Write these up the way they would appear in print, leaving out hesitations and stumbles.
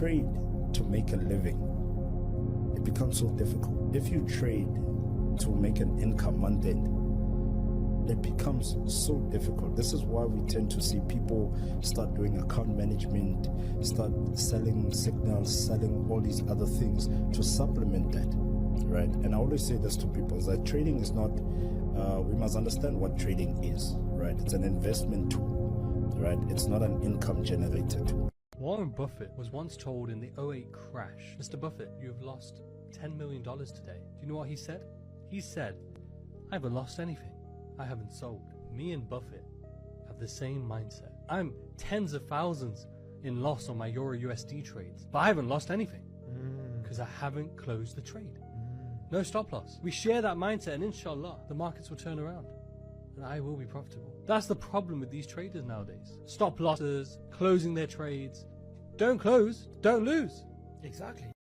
trade to make a living, it becomes so difficult. If you trade to make an income month end, it becomes so difficult. This is why we tend to see people start doing account management, start selling signals, selling all these other things to supplement that, right? And I always say this to people, is that trading is not, we must understand what trading is, right? It's an investment tool, right? It's not an income generator tool. Warren Buffett was once told in the '08 crash, "Mr. Buffett, you've lost $10 million today." Do you know what he said? He said, "I haven't lost anything. I haven't sold." Me and Buffett have the same mindset. I'm tens of thousands in loss on my Euro USD trades, but I haven't lost anything because I haven't closed the trade. No stop loss. We share that mindset, and inshallah, the markets will turn around and I will be profitable. That's the problem with these traders nowadays. Stop losses, closing their trades. Don't close, don't lose. Exactly.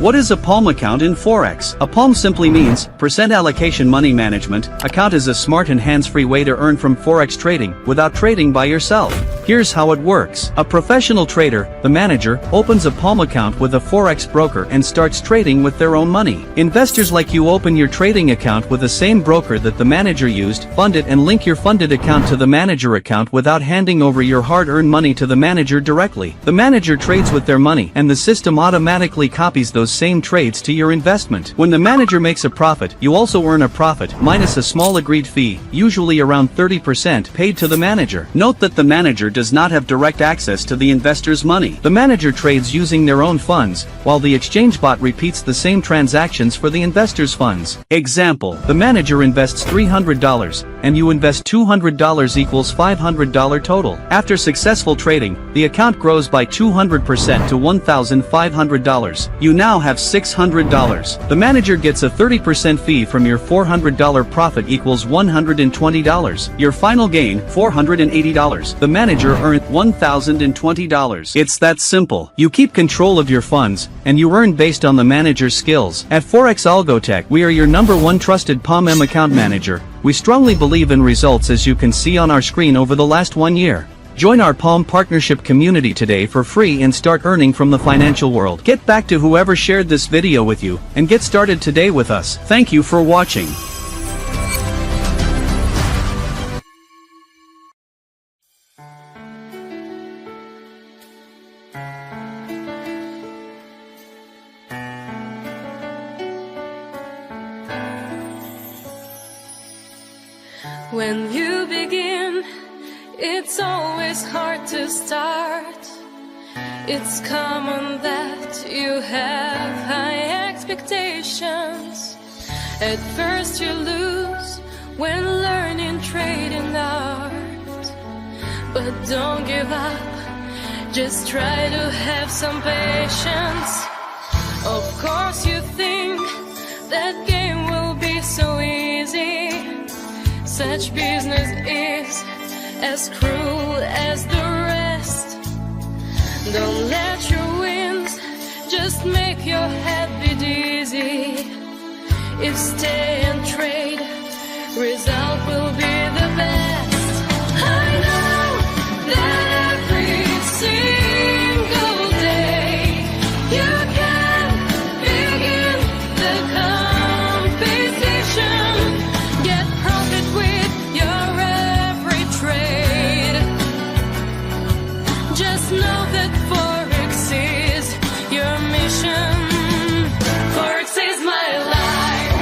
What is a Palm account in Forex? A Palm simply means percent allocation money management. Account is a smart and hands-free way to earn from Forex trading without trading by yourself. Here's how it works. A professional trader, the manager, opens a Palm account with a Forex broker and starts trading with their own money. Investors like you open your trading account with the same broker that the manager used, fund it and link your funded account to the manager account without handing over your hard-earned money to the manager directly. The manager trades with their money and the system automatically copies those same trades to your investment. When the manager makes a profit, you also earn a profit, minus a small agreed fee, usually around 30%, paid to the manager. Note that the manager does not have direct access to the investor's money. The manager trades using their own funds, while the exchange bot repeats the same transactions for the investor's funds. Example, the manager invests $300, and you invest $200 equals $500 total. After successful trading, the account grows by 200% to $1,500. You now have $600. The manager gets a 30% fee from your $400 profit equals $120. Your final gain, $480. The manager earned $1,020. It's that simple. You keep control of your funds, and you earn based on the manager's skills. At Forex Algotech, we are your #1 trusted Palm account manager. We strongly believe in results, as you can see on our screen over the last 1 year. Join our Palm Partnership community today for free and start earning from the financial world. Get back to whoever shared this video with you, and get started today with us. Thank you for watching. When you begin, it's always hard to start. It's common that you have high expectations. At first you lose when learning trading art. But don't give up, just try to have some patience. Of course you think that game will be so easy. Such business is as cruel as the rest. Don't let your wins just make your head be dizzy. If stay and trade, result will be the best. I know that every single day you can begin the competition. Get profit with your every trade. Just know that Forex is your mission. Forex is my life.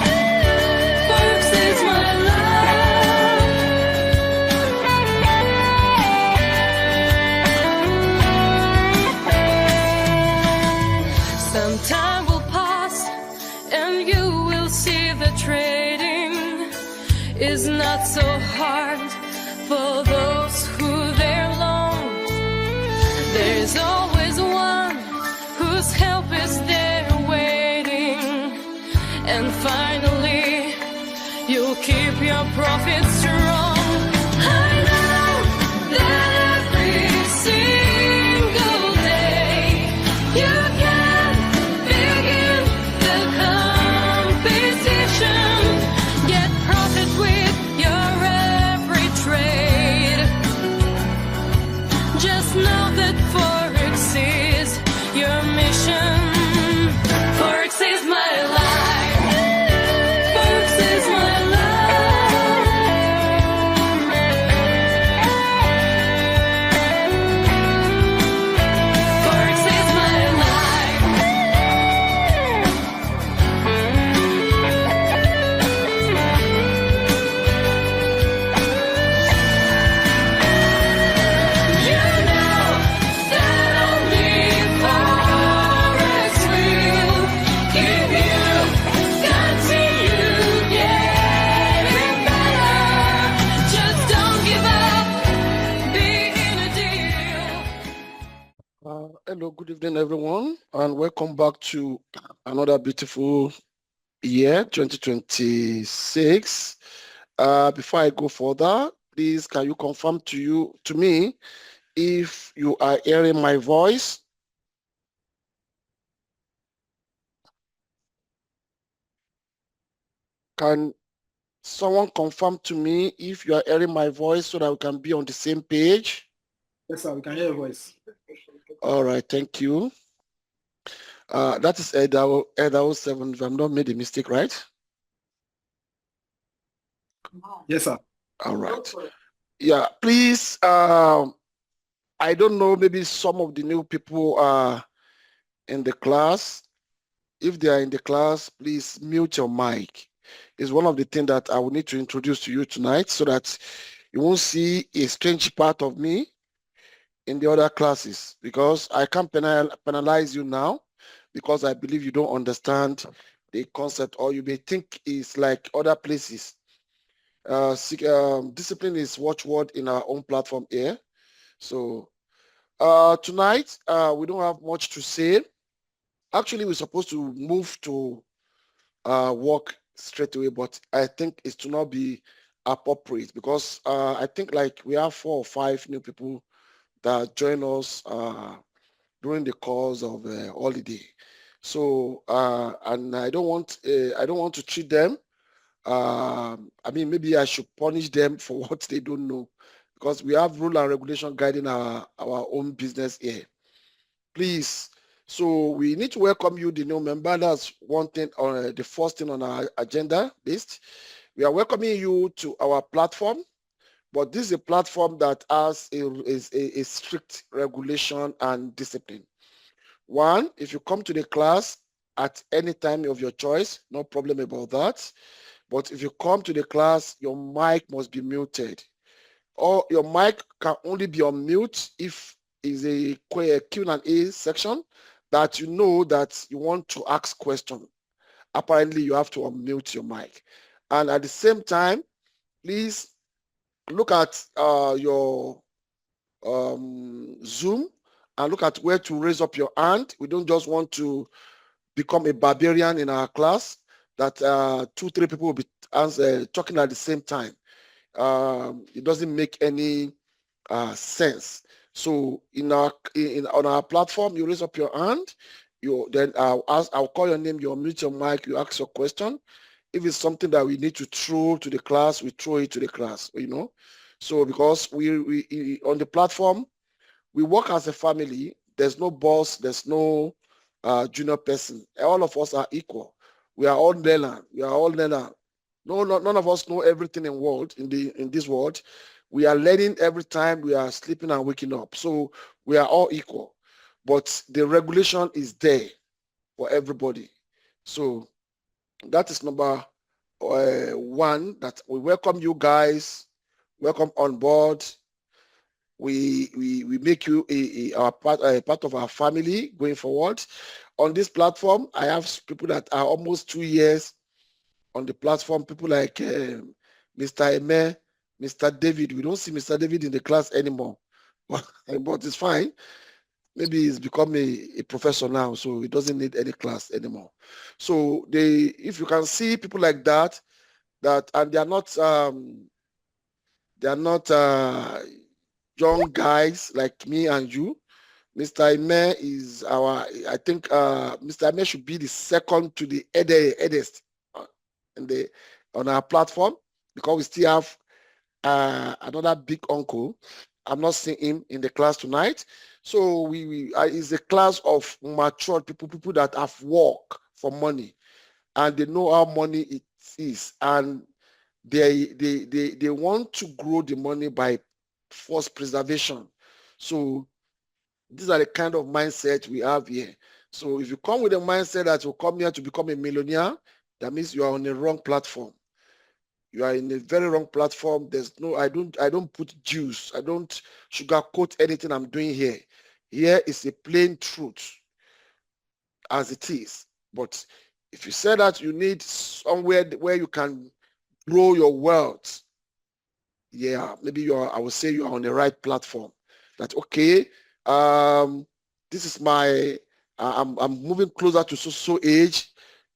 Forex is my life. Some time will pass and you will see the trading is not so hard for those who they're long. There's always one whose help is there waiting. And finally, you'll keep your profits strong. I know that every single day you can begin the competition. Get profit with your every trade. Just know that Forex is your Hello, good evening, everyone, and welcome back to another beautiful year, 2026. Before I go further, please can you confirm to me, if you are hearing my voice? Can someone confirm to me if you are hearing my voice so that we can be on the same page? Yes, sir, we can hear your voice. All right, thank you. That is Edo 7, if I'm not made a mistake, right? Yes, sir. All right. Yeah, please, I don't know, maybe some of the new people are in the class. If they are in the class, please mute your mic. It's one of the things that I will need to introduce to you tonight so that you won't see a strange part of me in the other classes, because I can't penalize you now because I believe you don't understand the concept, or you may think it's like other places. Discipline is watchword in our own platform here. So tonight, we don't have much to say. Actually, we're supposed to move to work straight away, but I think it's to not be appropriate because I think like we have 4 or 5 new people that join us during the course of holiday. So and I don't want to treat them. I mean, maybe I should punish them for what they don't know, because we have rule and regulation guiding our own business here. Please, so we need to welcome you, the new member. That's one thing, the first thing on our agenda list. We are welcoming you to our platform, but this is a platform that has a strict regulation and discipline. One, if you come to the class at any time of your choice, no problem about that. But if you come to the class, your mic must be muted. Or your mic can only be on mute if it's a Q&A section that you know that you want to ask question. Apparently, you have to unmute your mic. And at the same time, please look at your Zoom and look at where to raise up your hand. We don't just want to become a barbarian in our class that 2-3 people will be talking at the same time. It doesn't make any sense. So on our platform, you raise up your hand. Then I'll call your name. You unmute your mic. You ask your question. If it's something that we need to throw to the class, we throw it to the class. So because we on the platform, we work as a family. There's no boss. There's no junior person. All of us are equal. We are all learner. We are all learner. None of us know everything in this world. We are learning every time we are sleeping and waking up. So we are all equal. But the regulation is there for everybody. So that is number 1, that we welcome you guys. Welcome on board. We make you a part of our family going forward. On this platform, I have people that are almost 2 years on the platform, people like Mr. Eme, Mr. David. We don't see Mr. David in the class anymore, but it's fine. Maybe he's become a professor now, so he doesn't need any class anymore. So if you can see people like that, and they are not young guys like me and you. Mr. Eme is I think Mr. Eme should be the second to the eldest on our platform, because we still have another big uncle. I'm not seeing him in the class tonight. So it's a class of mature people that have worked for money, and they know how money it is, and they want to grow the money by force preservation. So these are the kind of mindset we have here. So if you come with a mindset that you come here to become a millionaire, that means you are on the wrong platform. You are in a very wrong platform. I don't put juice. I don't sugarcoat anything I'm doing here. Here is a plain truth as it is. But if you say that you need somewhere where you can grow your wealth, yeah, maybe I would say you are on the right platform. That okay, this is my, I'm moving closer to so age.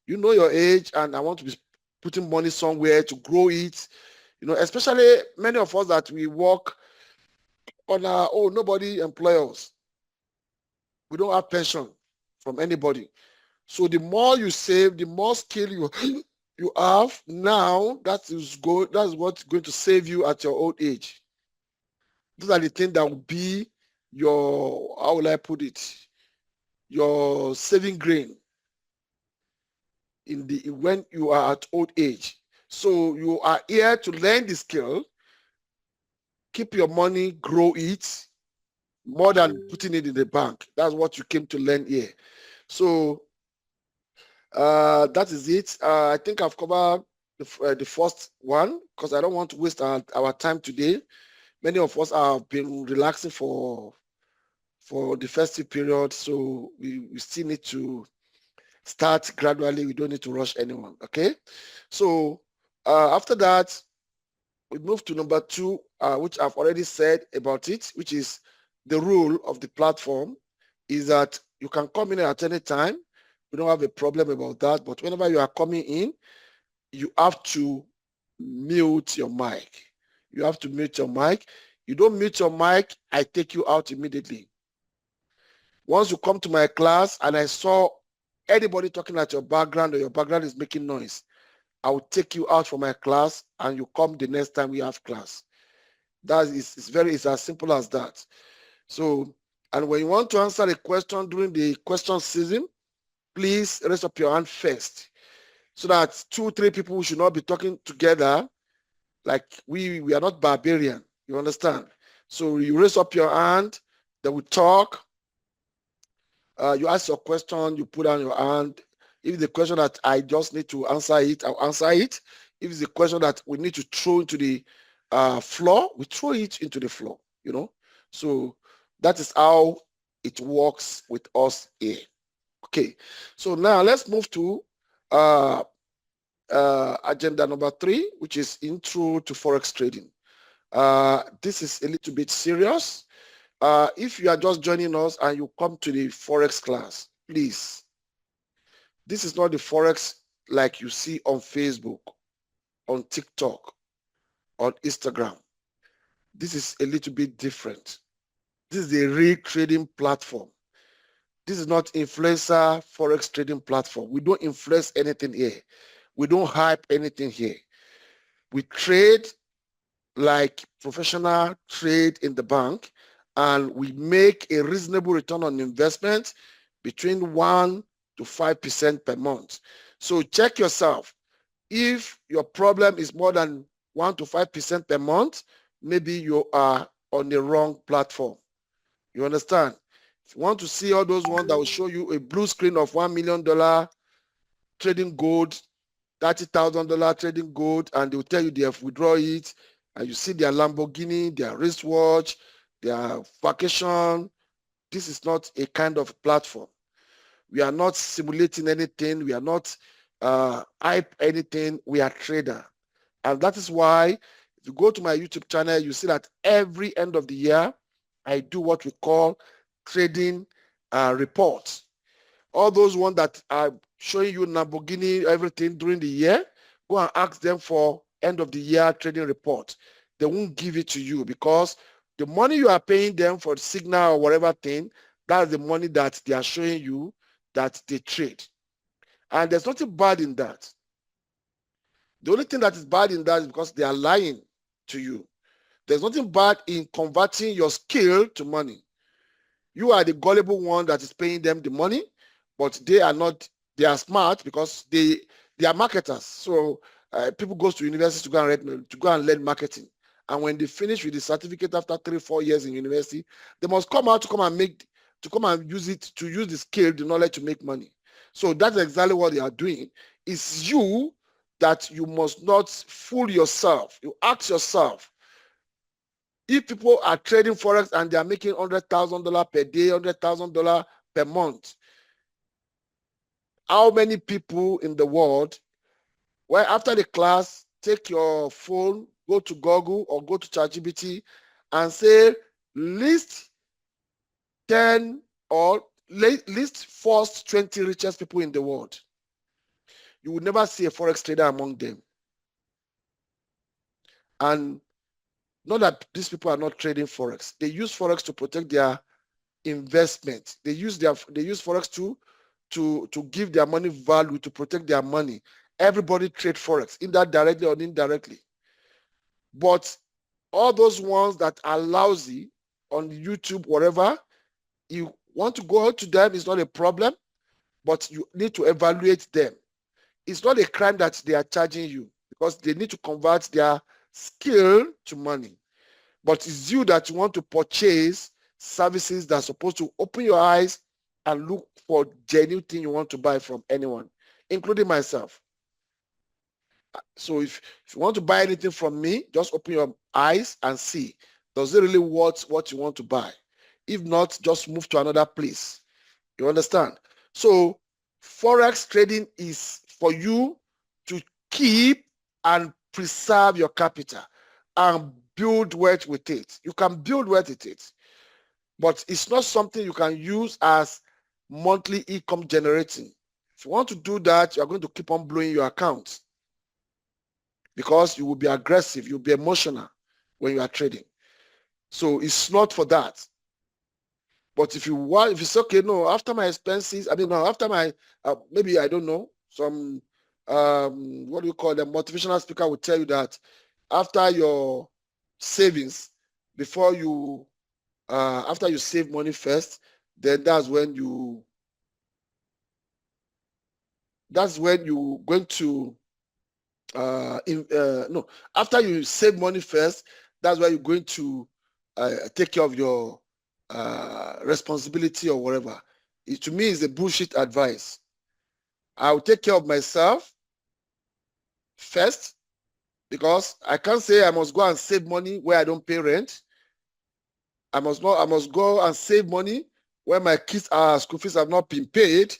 You know your age, and I want to be putting money somewhere to grow it. You know, especially many of us that we work on our own, nobody employs us. We don't have pension from anybody. So the more you save, the more skill you have now. That's what's going to save you at your old age. Those are the things that will be your, how will I put it, your saving grain when you are at old age. So you are here to learn the skill, keep your money, grow it more than putting it in the bank. That's what you came to learn here. So that is it. I think I've covered the first one because I don't want to waste our time today. Many of us have been relaxing for the festive period, so we still need to start gradually. We don't need to rush anyone. Okay, so after that, we move to number 2, which I've already said about it, which is the rule of the platform is that you can come in at any time. We don't have a problem about that, but whenever you are coming in, you have to mute your mic. You have to mute your mic. You don't mute your mic, I take you out immediately. Once you come to my class and I saw anybody talking at your background or your background is making noise, I will take you out from my class and you come the next time we have class. That is, it's as simple as that. So, and when you want to answer a question during the question season, please raise up your hand first so that 2, 3 people should not be talking together. Like we are not barbarian, you understand? So you raise up your hand, they will talk. You ask your question, you put down your hand. If it's a question that I just need to answer it, I'll answer it. If it's a question that we need to throw into the floor, we throw it into the floor, you know? So that is how it works with us here. Okay, so now let's move to agenda number 3, which is intro to Forex trading. This is a little bit serious. If you are just joining us and you come to the Forex class, please, this is not the Forex like you see on Facebook, on TikTok, on Instagram. This is a little bit different. This is a real trading platform. This is not influencer Forex trading platform. We don't influence anything here. We don't hype anything here. We trade like professional trade in the bank, and we make a reasonable return on investment between 1 to 5% per month. So check yourself. If your problem is more than 1 to 5% per month, maybe you are on the wrong platform. You understand? If you want to see all those ones that will show you a blue screen of $1 million trading gold, $30,000 trading gold, and they'll tell you they have withdraw it, and you see their Lamborghini, their wristwatch, their vacation. This is not a kind of platform. We are not simulating anything. We are not hype anything. We are trader. And that is why if you go to my YouTube channel, you see that every end of the year, I do what we call trading reports. All those ones that are showing you Lamborghini, everything during the year, go and ask them for end of the year trading report. They won't give it to you because the money you are paying them for the signal or whatever thing, that's the money that they are showing you that they trade. And there's nothing bad in that. The only thing that is bad in that is because they are lying to you. There's nothing bad in converting your skill to money. You are the gullible one that is paying them the money, but they are not. They are smart because they are marketers. So people go to university to go and learn marketing. And when they finish with the certificate after 3-4 years in university, they must come out to come and use it, to use the skill, the knowledge to make money. So that's exactly what they are doing. It's you that you must not fool yourself. You ask yourself, if people are trading Forex and they are making $100,000 per day, $100,000 per month, how many people in the world, well, after the class, take your phone, go to Google or go to ChatGPT and say, list 10 or list first 20 richest people in the world. You will never see a Forex trader among them. And not that these people are not trading Forex. They use Forex to protect their investment. They use Forex to give their money value, to protect their money. Everybody trade Forex, either directly or indirectly. But all those ones that are lousy on YouTube, whatever, you want to go out to them, is not a problem, but you need to evaluate them. It's not a crime that they are charging you, because they need to convert their skill to money. But it's you that you want to purchase services that are supposed to open your eyes and look for genuine thing you want to buy from anyone, including myself. So if you want to buy anything from me, just open your eyes and see, does it really worth what you want to buy? If not, just move to another place. You understand? So Forex trading is for you to keep and preserve your capital and build wealth with it. You can build wealth with it, but it's not something you can use as monthly income generating. If you want to do that, you are going to keep on blowing your accounts, because you will be aggressive, you'll be emotional when you are trading. So it's not for that. But if you want, if it's okay, no, after my expenses, I mean, no, after my, maybe, I don't know, some, what do you call them, motivational speaker will tell you that after your savings, before you, after you save money first, then that's when you going to, no, after you save money first, that's why you're going to take care of your responsibility or whatever. To me, is a bullshit advice. I'll take care of myself first, because I can't say I must go and save money where I don't pay rent. I must go and save money where my kids' school fees have not been paid.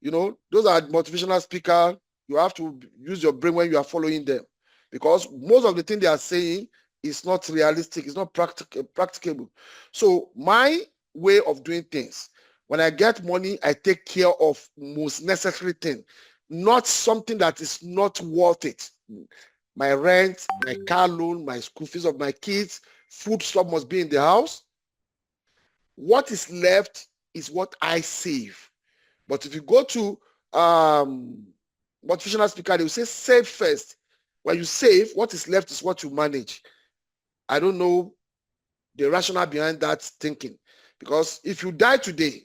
You know, those are motivational speakers. You have to use your brain when you are following them, because most of the thing they are saying is not realistic. It's not practicable. So my way of doing things, when I get money, I take care of most necessary thing, not something that is not worth it. My rent, my car loan, my school fees of my kids, food stuff must be in the house. What is left is what I save. But if you go to motivational speaker, they will say save first. When you save, what is left is what you manage. I don't know the rationale behind that thinking, because if you die today,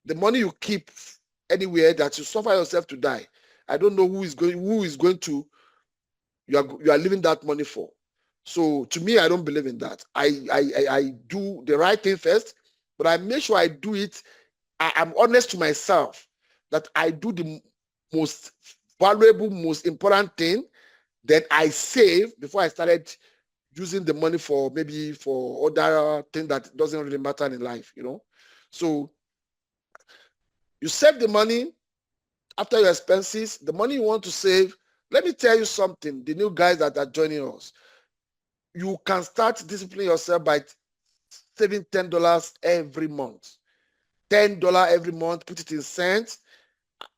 the money you keep anywhere that you suffer yourself to die, I don't know who is going to you are leaving that money for. So to me, I don't believe in that. I do the right thing first, but I make sure I do it. I'm honest to myself that I do the most valuable, most important thing. Then I save before I started using the money for maybe for other things that doesn't really matter in life, you know. So you save the money after your expenses, the money you want to save. Let me tell you something, the new guys that are joining us, you can start disciplining yourself by saving $10 every month. $10 every month, put it in cents,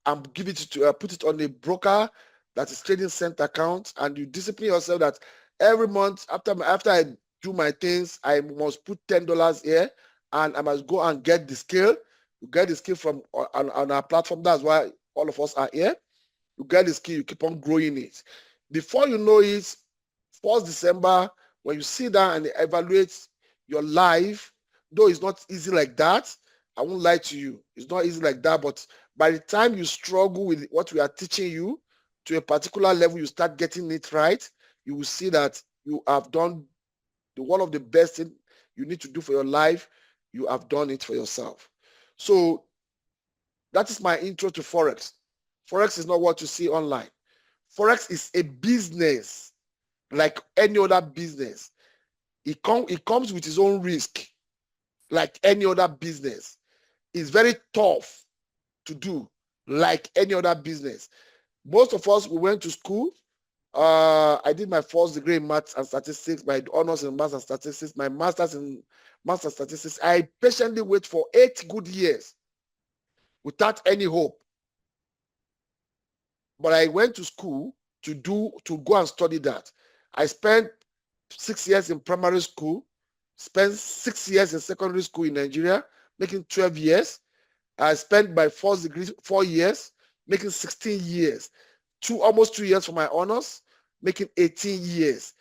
and give it to put it on a broker that is trading cent account, and you discipline yourself that every month after I do my things, I must put $10 here, and I must go and get the skill. You get the skill from on our platform. That's why all of us are here. You get the skill, you keep on growing it. Before you know it, 1st December, when you sit down and evaluate your life, though it's not easy like that, I won't lie to you, it's not easy like that, but by the time you struggle with what we are teaching you to a particular level, you start getting it right, you will see that you have done one of the best things you need to do for your life. You have done it for yourself. So that is my intro to Forex. Forex is not what you see online. Forex is a business like any other business. It comes with its own risk, like any other business. It's very tough to do, like any other business. Most of us, we went to school, I did my first degree in maths and statistics, my honors in maths and statistics, my master's in maths and statistics. I patiently wait for 8 good years without any hope. But I went to school to go and study that. I spent 6 years in primary school, spent 6 years in secondary school in Nigeria, making 12 years. I spent my first degree 4 years, making 16 years. Almost 2 years for my honors, making 18 years.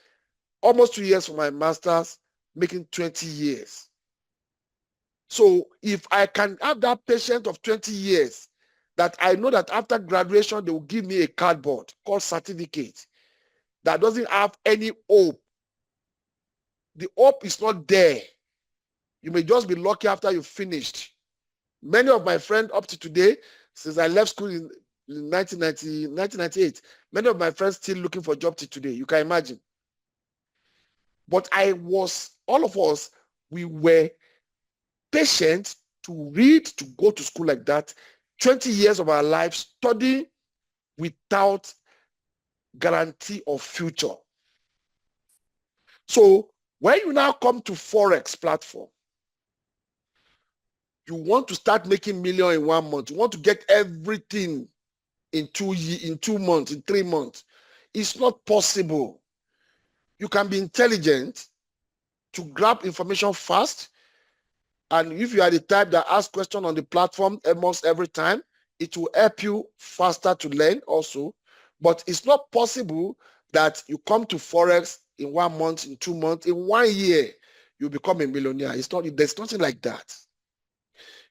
Almost 2 years for my master's, making 20 years. So if I can have that patience of 20 years, that I know that after graduation, they will give me a cardboard called certificate that doesn't have any hope. The hope is not there. You may just be lucky after you finished. Many of my friends up to today, since I left school in 1998, many of my friends still looking for a job till today. You can imagine. But all of us, we were patient to read, to go to school like that, 20 years of our lives studying without guarantee of future. So when you now come to Forex platform, you want to start making millions in 1 month. You want to get everything in 2 months, in 3 months. It's not possible. You can be intelligent to grab information fast. And if you are the type that asks questions on the platform almost every time, it will help you faster to learn also. But it's not possible that you come to Forex in 1 month, in 2 months, in 1 year, you become a millionaire. There's nothing like that.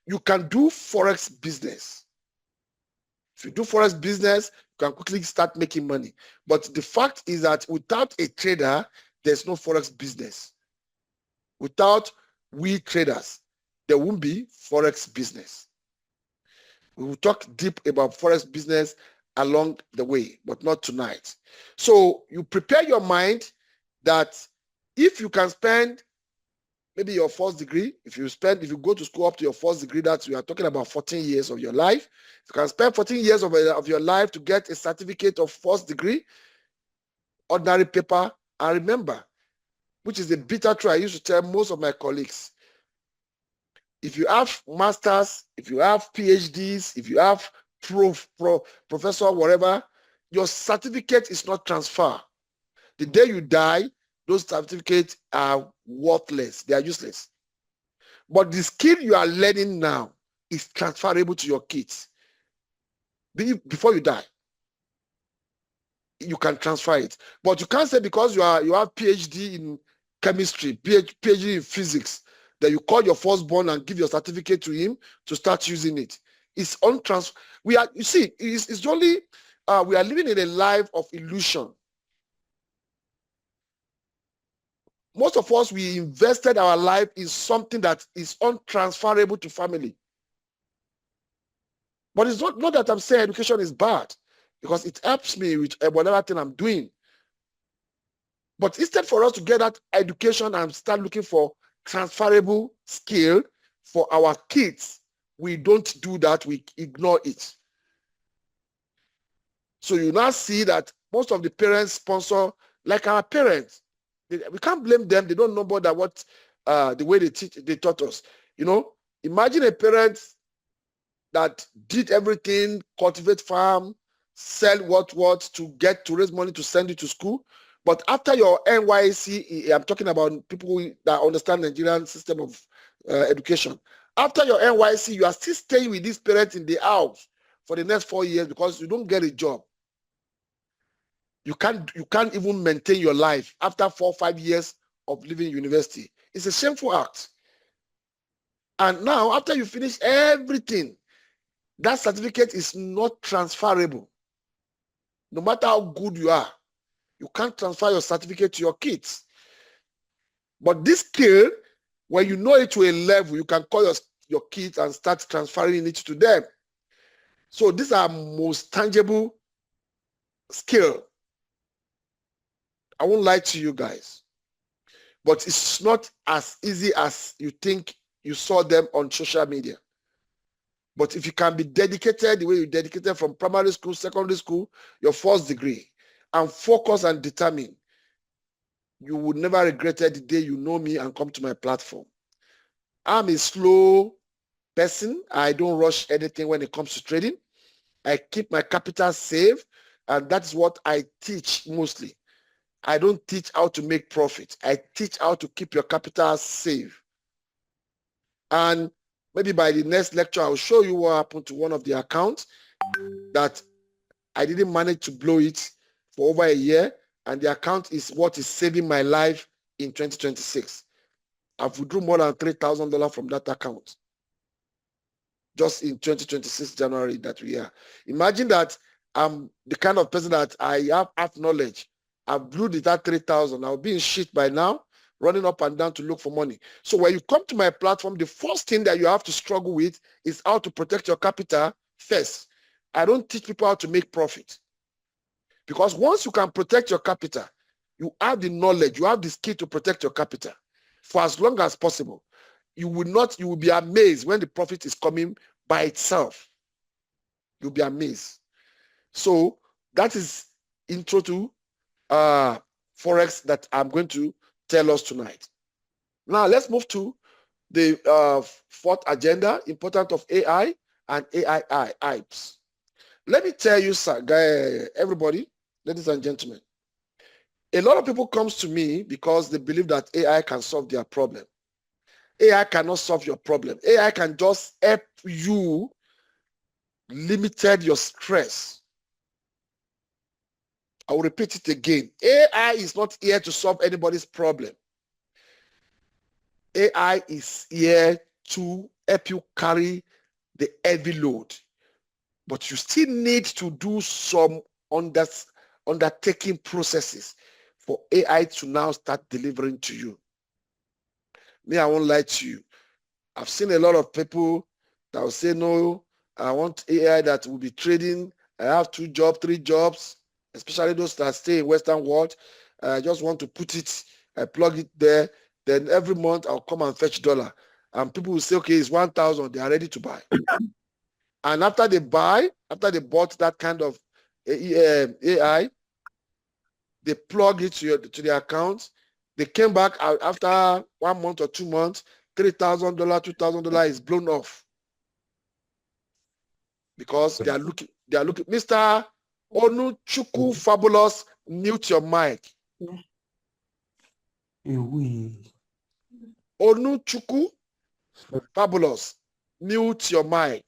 You can do Forex business. If you do Forex business, you can quickly start making money. But the fact is that without a trader, there's no Forex business. Without we traders, there won't be Forex business. We will talk deep about Forex business along the way, but not tonight. So you prepare your mind that if you can spend maybe your first degree, if you go to school up to your first degree, that we are talking about 14 years of your life. If you can spend 14 years of your life to get a certificate of first degree, ordinary paper, and remember, which is the bitter truth I used to tell most of my colleagues, if you have masters, if you have PhDs, if you have professor, whatever, your certificate is not transfer. The day you die, those certificates are worthless. They are useless. But the skill you are learning now is transferable to your kids. Before you die, you can transfer it. But you can't say because you have PhD in chemistry, PhD in physics, that you call your firstborn and give your certificate to him to start using it. It's untransfer. We are living in a life of illusion. Most of us, we invested our life in something that is untransferable to family. But it's not that I'm saying education is bad, because it helps me with whatever thing I'm doing. But instead for us to get that education and start looking for transferable skill for our kids, we don't do that. We ignore it. So you now see that most of the parents sponsor, like our parents. We can't blame them. They don't know about the way they taught us. Imagine a parent that did everything, cultivate farm, sell what to raise money to send you to school. But after your NYSC, I'm talking about people that understand the Nigerian system of education. After your NYSC, you are still staying with these parents in the house for the next 4 years because you don't get a job. You can't even maintain your life after 4 or 5 years of leaving university. It's a shameful act. And now, after you finish everything, that certificate is not transferable. No matter how good you are, you can't transfer your certificate to your kids. But this skill, when you know it to a level, you can call your kids and start transferring it to them. So these are most tangible skill. I won't lie to you guys, but it's not as easy as you think you saw them on social media. But if you can be dedicated the way you dedicated from primary school, secondary school, your first degree, and focused and determined, you will never regret it the day you know me and come to my platform. I'm a slow person. I don't rush anything when it comes to trading. I keep my capital safe, and that's what I teach mostly. I don't teach how to make profit. I teach how to keep your capital safe. And maybe by the next lecture, I'll show you what happened to one of the accounts that I didn't manage to blow it for over a year. And the account is what is saving my life in 2026. I've withdrawn more than $3,000 from that account just in 2026 January that we are. Imagine that I'm the kind of person that I have knowledge. I blew that 3,000. I'll be in shit by now, running up and down to look for money. So when you come to my platform, the first thing that you have to struggle with is how to protect your capital first. I don't teach people how to make profit. Because once you can protect your capital, you have the knowledge, you have the skill to protect your capital for as long as possible. You will be amazed when the profit is coming by itself. You'll be amazed. So that is intro to Forex that I'm going to tell us tonight. Now let's move to the fourth agenda, importance of AI and AI hypes. Let me tell you, sir, everybody, ladies and gentlemen, a lot of people comes to me because they believe that AI can solve their problem. AI cannot solve your problem. AI can just help you limited your stress. I will repeat it again. AI is not here to solve anybody's problem. AI is here to help you carry the heavy load. But you still need to do some undertaking processes for AI to now start delivering to you. Me, I won't lie to you. I've seen a lot of people that will say, no, I want AI that will be trading. I have 2 jobs, 3 jobs, especially those that stay in Western world. I just want to put it, I plug it there. Then every month I'll come and fetch dollar. And people will say, okay, it's 1,000. They are ready to buy. And after they bought that kind of AI, they plug it to their account. They came back after 1 month or 2 months, $3,000, $2,000 is blown off because they are looking. Mr. Onuchuku Fabulous, mute your mic. Onuchuku Fabulous, mute your mic.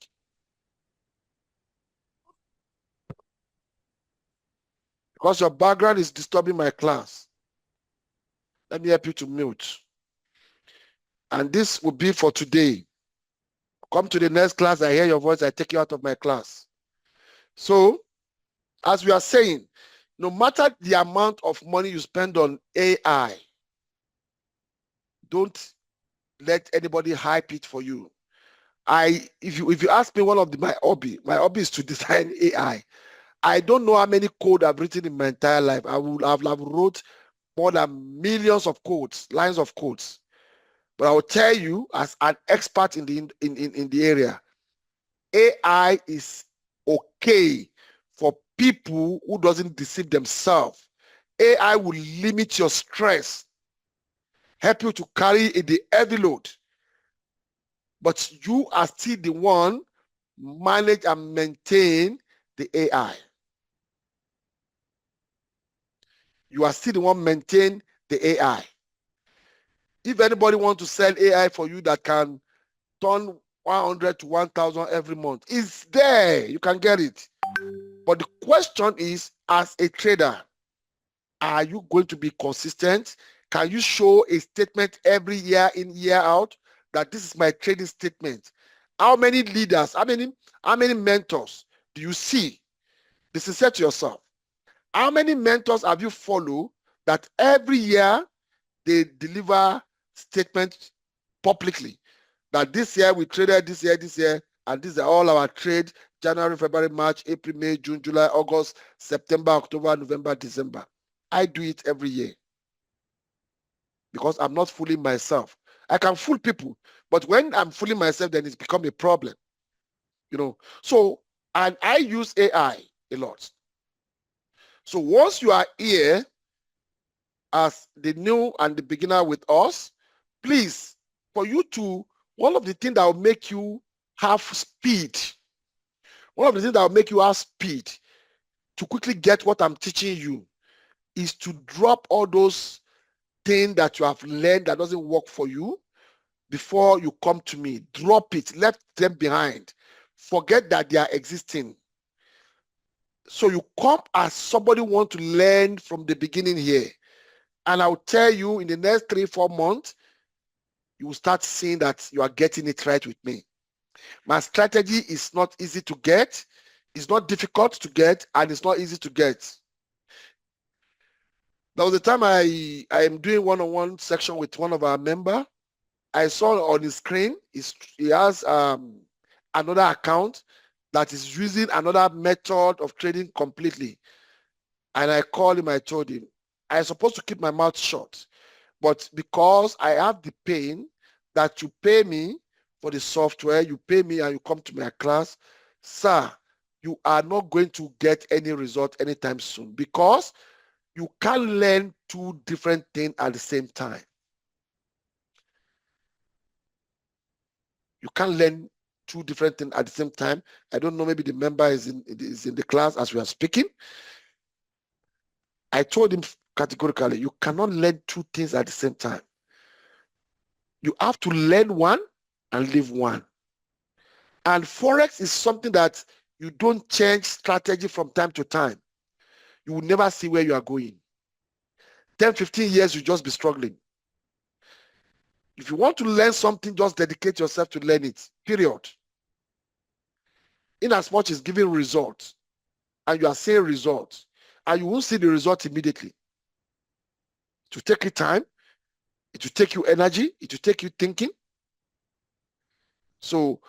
Because your background is disturbing my class. Let me help you to mute. And this will be for today. Come to the next class, I hear your voice, I take you out of my class. So, as we are saying, no matter the amount of money you spend on AI, don't let anybody hype it for you. If you ask me my hobby is to design AI. I don't know how many code I've written in my entire life. I've wrote more than millions of codes, lines of codes. But I will tell you, as an expert in the area, AI is okay for people who doesn't deceive themselves. AI will limit your stress, help you to carry the heavy load. But you are still the one manage and maintain the AI. You are still the one maintain the AI. If anybody wants to sell AI for you that can turn 100 to 1,000 every month, it's there. You can get it. But the question is, as a trader, are you going to be consistent? Can you show a statement every year in, year out that this is my trading statement? How many leaders, how many mentors do you see? This is said to yourself. How many mentors have you followed that every year they deliver statements publicly that this year we traded, this year, and these are all our trade: January, February, March, April, May, June, July, August, September, October, November, December. I do it every year because I'm not fooling myself. I can fool people, but when I'm fooling myself, then it's become a problem. So, and I use AI a lot. So once you are here as the new and the beginner with us, please, for you to, one of the things that will make you have speed, one of the things that will make you have speed to quickly get what I'm teaching you is to drop all those things that you have learned that doesn't work for you before you come to me. Drop it, left them behind. Forget that they are existing. So you come as somebody who want to learn from the beginning here. And I'll tell you in the next 3-4 months, you will start seeing that you are getting it right with me. My strategy is not easy to get, it's not difficult to get, and it's not easy to get. There was a time I am doing one-on-one section with one of our member. I saw on his screen, he has another account that is using another method of trading completely. And I called him, I told him, I'm supposed to keep my mouth shut. But because I have the pain that you pay me for the software, you pay me and you come to my class, sir, you are not going to get any result anytime soon because you can't learn two different things at the same time. You can't learn two different things at the same time. I don't know, maybe the member is in the class as we are speaking. I told him categorically, you cannot learn two things at the same time. You have to learn one and leave one. And Forex is something that you don't change strategy from time to time. You will never see where you are going. 10, 15 years, you just be struggling. If you want to learn something, just dedicate yourself to learn it, period. In as much as giving results, and you are seeing results, and you won't see the result immediately. It will take you time, it will take you energy, it will take you thinking. So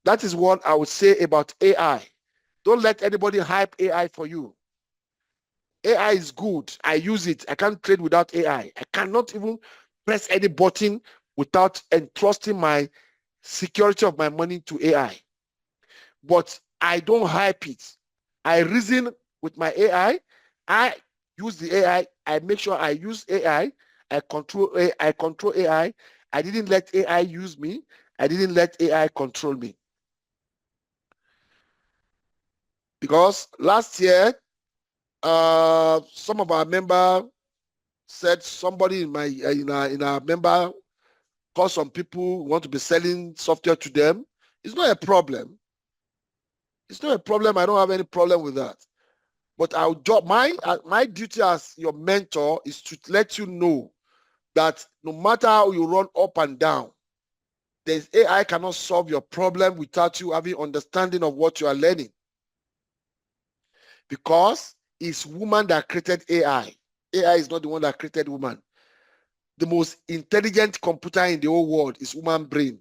that is what I would say about AI. Don't let anybody hype AI for you. AI is good. I use it. I can't trade without AI. I cannot even press any button without entrusting my security of my money to AI. But I don't hype it. I reason with my AI. I use the AI. I make sure I use AI. I control AI. I didn't let AI use me. I didn't let AI control me. Because last year, some of our member said somebody in our member called some people want to be selling software to them. It's not a problem. It's not a problem. I don't have any problem with that. But my duty as your mentor is to let you know that no matter how you run up and down, there's AI cannot solve your problem without you having understanding of what you are learning. Because it's woman that created AI. AI is not the one that created woman. The most intelligent computer in the whole world is human brain.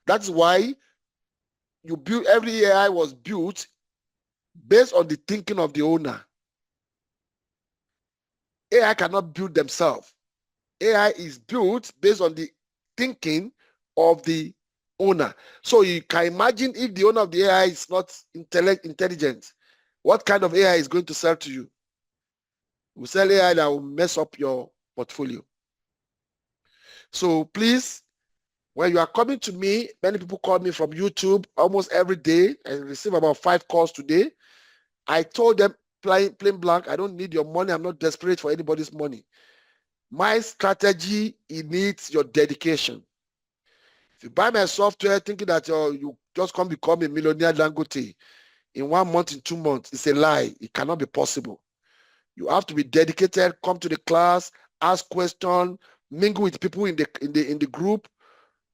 That's why every AI was built based on the thinking of the owner. AI cannot build themselves. AI is built based on the thinking of the owner. So you can imagine if the owner of the AI is not intelligent, what kind of AI is going to sell to you? We sell AI that will mess up your portfolio. So please, when you are coming to me, many people call me from YouTube almost every day. I receive about 5 calls today. I told them plain blank, I don't need your money. I'm not desperate for anybody's money. My strategy, it needs your dedication. If you buy my software thinking that you just come become a millionaire Dangote in 1 month, in 2 months, it's a lie. It cannot be possible. You have to be dedicated, come to the class, ask questions, mingle with people in the group.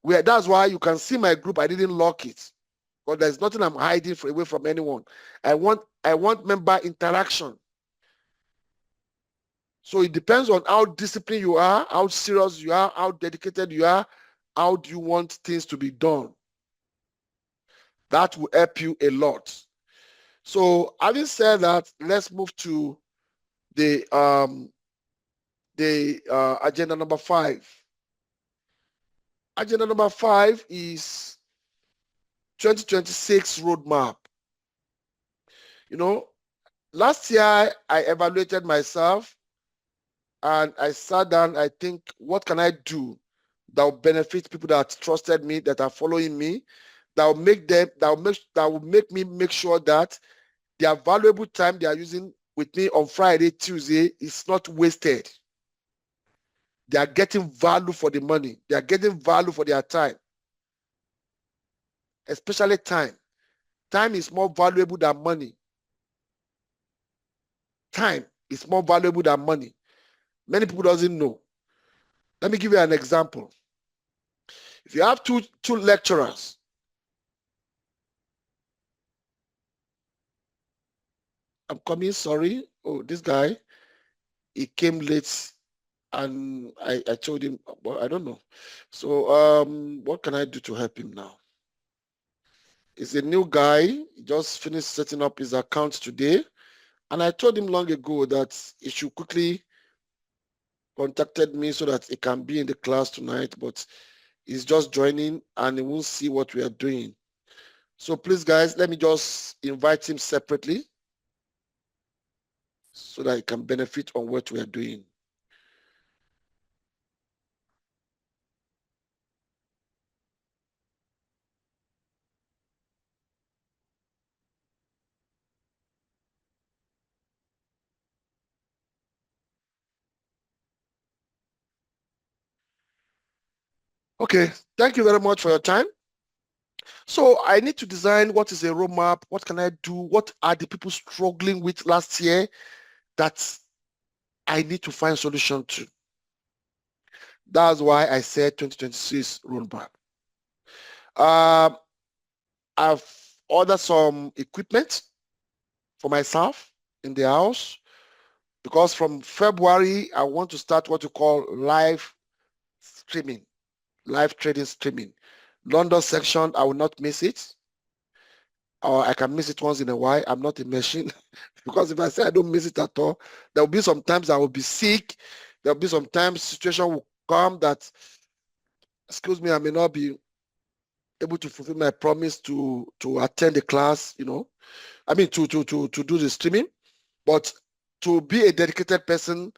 That's why you can see my group. I didn't lock it. Because there's nothing I'm hiding away from anyone. I want member interaction. So it depends on how disciplined you are, how serious you are, how dedicated you are, how do you want things to be done. That will help you a lot. So having said that, let's move to the agenda number 5. Agenda number 5 is 2026 roadmap. You know, Last year, I evaluated myself and I sat down. I think, what can I do that will benefit people that trusted me, that are following me, that will make them, that will make me make sure that their valuable time they are using with me on Friday, Tuesday is not wasted. They are getting value for the money. They are getting value for their time, especially time. Time is more valuable than money. Time is more valuable than money. Many people doesn't know. Let me give you an example. If you have two lecturers, I'm coming, sorry. Oh, this guy, he came late and I told him, well, I don't know. So what can I do to help him now? He's a new guy. He just finished setting up his account today. And I told him long ago that he should quickly contacted me so that he can be in the class tonight, but he's just joining and he won't see what we are doing. So please, guys, let me just invite him separately so that he can benefit on what we are doing. Okay, thank you very much for your time. So I need to design what is a roadmap, what can I do, what are the people struggling with last year that I need to find solution to. That's why I said 2026 roadmap. I've ordered some equipment for myself in the house because from February, I want to start what you call live streaming, live trading streaming. London section, I will not miss it. Or I can miss it once in a while. I'm not a machine. Because if I say I don't miss it at all, there will be some times I will be sick. There will be some times situation will come that, excuse me, I may not be able to fulfill my promise to attend the class, you know. I mean to do the streaming. But to be a dedicated person,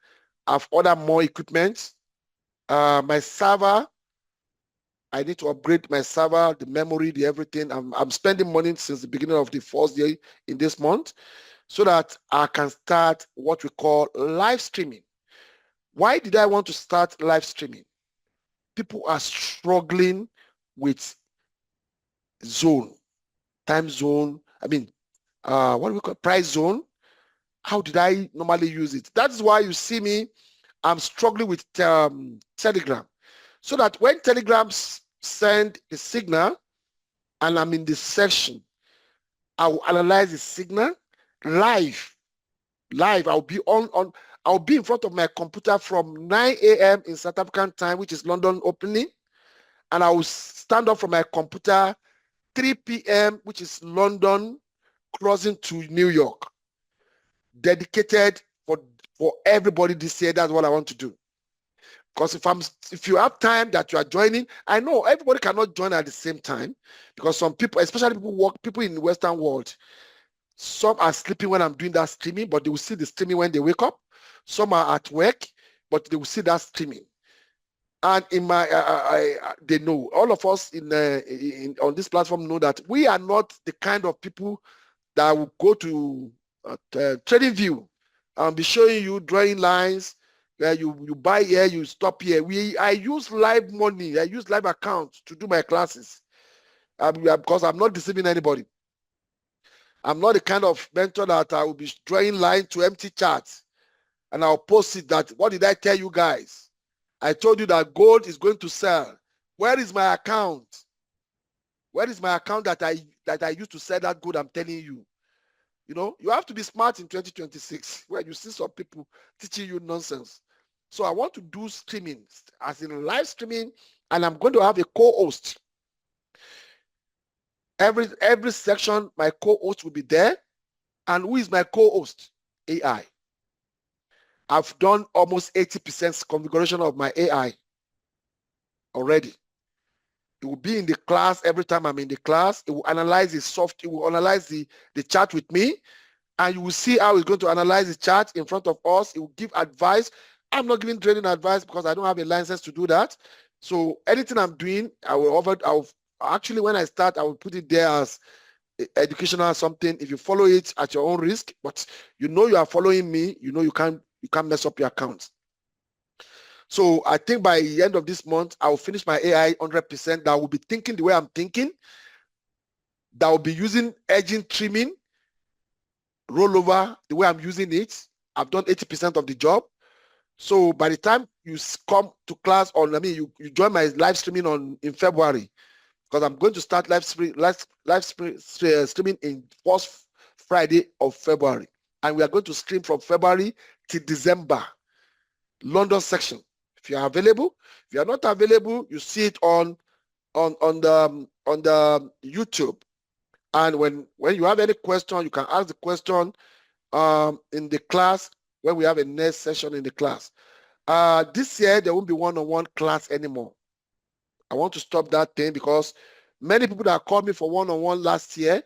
I've ordered more equipment. My server, I need to upgrade my server, the memory, the everything. I'm spending money since the beginning of the first day in this month so that I can start what we call live streaming. Why did I want to start live streaming? People are struggling with zone, time zone. I mean, what do we call price zone? How did I normally use it? That's why you see me, I'm struggling with Telegram. So that when Telegram send a signal and I'm in the section, I will analyze the signal live. I'll be I'll be in front of my computer from 9 a.m. in South African time, which is London opening, and I will stand up from my computer 3 p.m., which is London crossing to New York. Dedicated for everybody this year. That's what I want to do. Because if you have time that you are joining, I know everybody cannot join at the same time because some people, especially people in the Western world, some are sleeping when I'm doing that streaming, but they will see the streaming when they wake up. Some are at work, but they will see that streaming. And in my, they know, all of us on this platform know that we are not the kind of people that will go to trading view and be showing you drawing lines where you buy here, you stop here. I use live money. I use live account to do my classes because I'm not deceiving anybody. I'm not the kind of mentor that I will be drawing line to empty charts and I'll post it that, what did I tell you guys? I told you that gold is going to sell. Where is my account? Where is my account that I used to sell that gold I'm telling you? You know, you have to be smart in 2026 where you see some people teaching you nonsense. So I want to do streaming, as in live streaming, and I'm going to have a co-host. Every section, my co-host will be there. And who is my co-host? AI. I've done almost 80% configuration of my AI already. It will be in the class every time I'm in the class. It will analyze the it will analyze the chat with me. and you will see how it's going to analyze the chart in front of us. It will give advice. I'm not giving trading advice because I don't have a license to do that. So anything I'm doing, actually, when I start, I will put it there as educational something. If you follow it at your own risk, but you know you are following me, you know you can't mess up your account. So I think by the end of this month, I will finish my AI 100%. That will be thinking the way I'm thinking. That will be using edging, trimming, rollover the way I'm using it. I've done 80% of the job. So by the time you come to class you join my live streaming in February, because I'm going to start live streaming in first Friday of February, and we are going to stream from February to December. London section. If you are available, if you are not available, you see it on the YouTube. And when you have any question, you can ask the question in the class when we have a next session in the class. This year there won't be one-on-one class anymore. I want to stop that thing because many people that called me for one-on-one last year,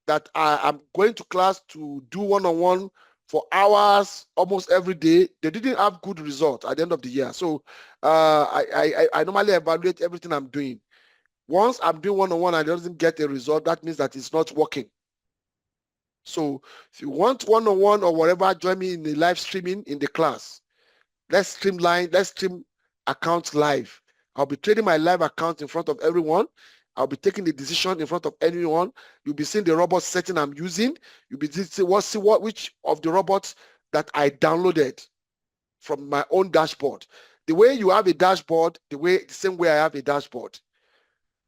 that I'm going to class to do one-on-one for hours almost every day, they didn't have good results at the end of the year. So I normally evaluate everything I'm doing. Once I'm doing one-on-one and it doesn't get a result, that means that it's not working. So if you want one-on-one or whatever, join me in the live streaming in the class. Let's stream accounts live. I'll be trading my live account in front of everyone. I'll be taking the decision in front of anyone. You'll be seeing the robot setting I'm using. You'll be see which of the robots that I downloaded from my own dashboard. The way you have a dashboard, the same way I have a dashboard.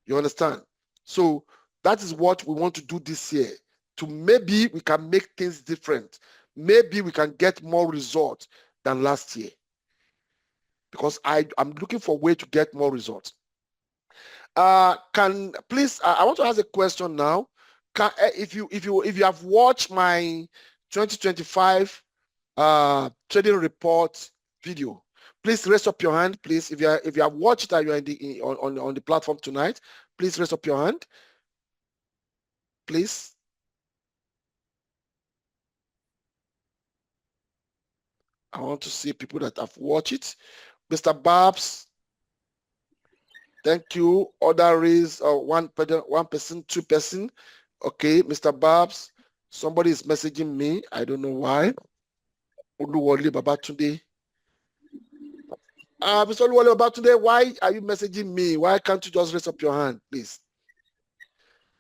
You understand? So that is what we want to do this year. To maybe we can make things different. Maybe we can get more results than last year. Because I'm looking for a way to get more results. I want to ask a question now. If you have watched my 2025 trading report video, please raise up your hand, please. If you have watched it and you're on the platform tonight, please raise up your hand, please. I want to see people that have watched it. Mr. Babs, thank you. Other raise one person, 2 person. Okay, Mr. Babs, somebody is messaging me. I don't know why. Oluwole Babatunde. Mr. Oluwole Babatunde, why are you messaging me? Why can't you just raise up your hand, please?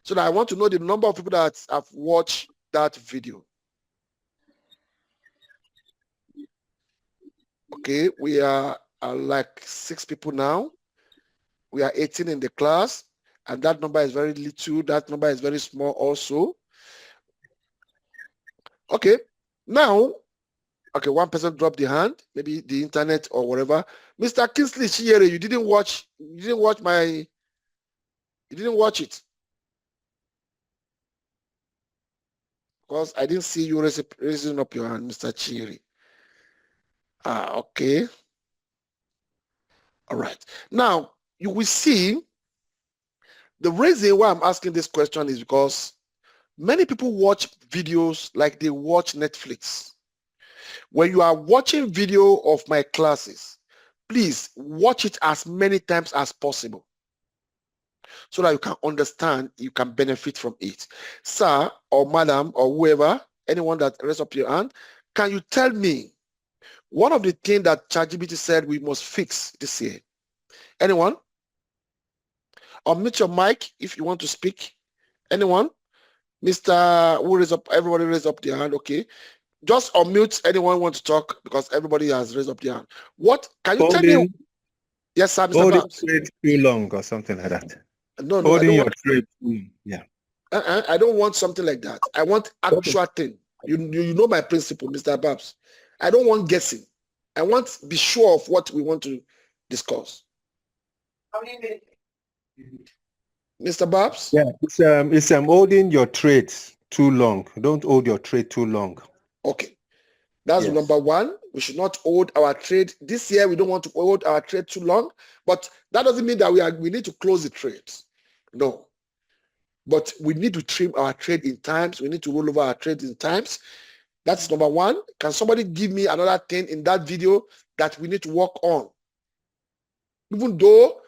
So that I want to know the number of people that have watched that video. Okay, we are like 6 people now. We are 18 in the class, and that number is very little. That number is very small also. Okay, now, okay, one person dropped the hand, maybe the internet or whatever. Mr. Kingsley Chiere, you didn't watch it. Because I didn't see you raising up your hand, Mr. Chiere. Okay. All right. Now, you will see the reason why I'm asking this question is because many people watch videos like they watch Netflix. When you are watching video of my classes, please watch it as many times as possible so that you can understand, you can benefit from it. Sir or madam or whoever, anyone that raised up your hand, can you tell me one of the things that ChatGPT said we must fix this year? Anyone? Unmute your mic if you want to speak. Anyone? Mr. Who raised up? Everybody raised up their hand. Okay. Just unmute anyone who wants to talk because everybody has raised up their hand. What can you tell me? Yes, sir, Mr. Babs. Trade too long or something like that. No, Holding your trade too long. Yeah. I don't want something like that. I want actual thing. You know my principle, Mr. Babs. I don't want guessing. I want to be sure of what we want to discuss. Mr. Babs? Yeah, it's holding your trades too long. Don't hold your trade too long. Okay. That's Yes. number one. We should not hold our trade. This year, we don't want to hold our trade too long, but that doesn't mean that we need to close the trades. No. But we need to trim our trade in times. We need to roll over our trade in times. That's number one. Can somebody give me another thing in that video that we need to work on? Even though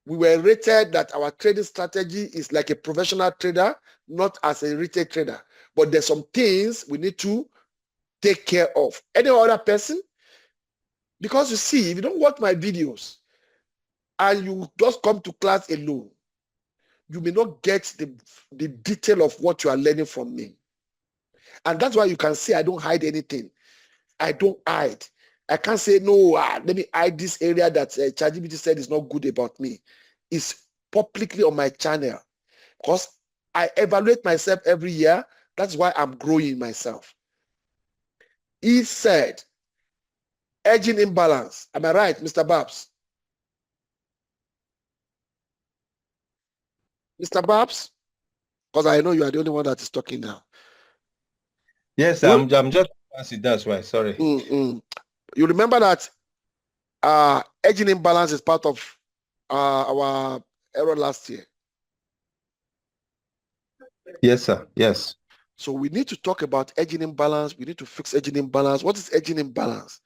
we were rated that our trading strategy is like a professional trader, not as a retail trader. But there's some things we need to take care of. Any other person? Because you see, if you don't watch my videos and you just come to class alone, you may not get the detail of what you are learning from me. And that's why you can see I don't hide anything. I don't hide. I can't say, no, let me hide this area that ChatGPT said is not good about me. It's publicly on my channel because I evaluate myself every year. That's why I'm growing myself. He said, edging imbalance. Am I right, Mr. Babs? Mr. Babs? Because I know you are the only one that is talking now. Yes, I'm just fancy, that's why. Sorry. You remember that edging imbalance is part of our error last year. Yes, sir. Yes. So we need to talk about edging imbalance. We need to fix edging imbalance. What is edging imbalance?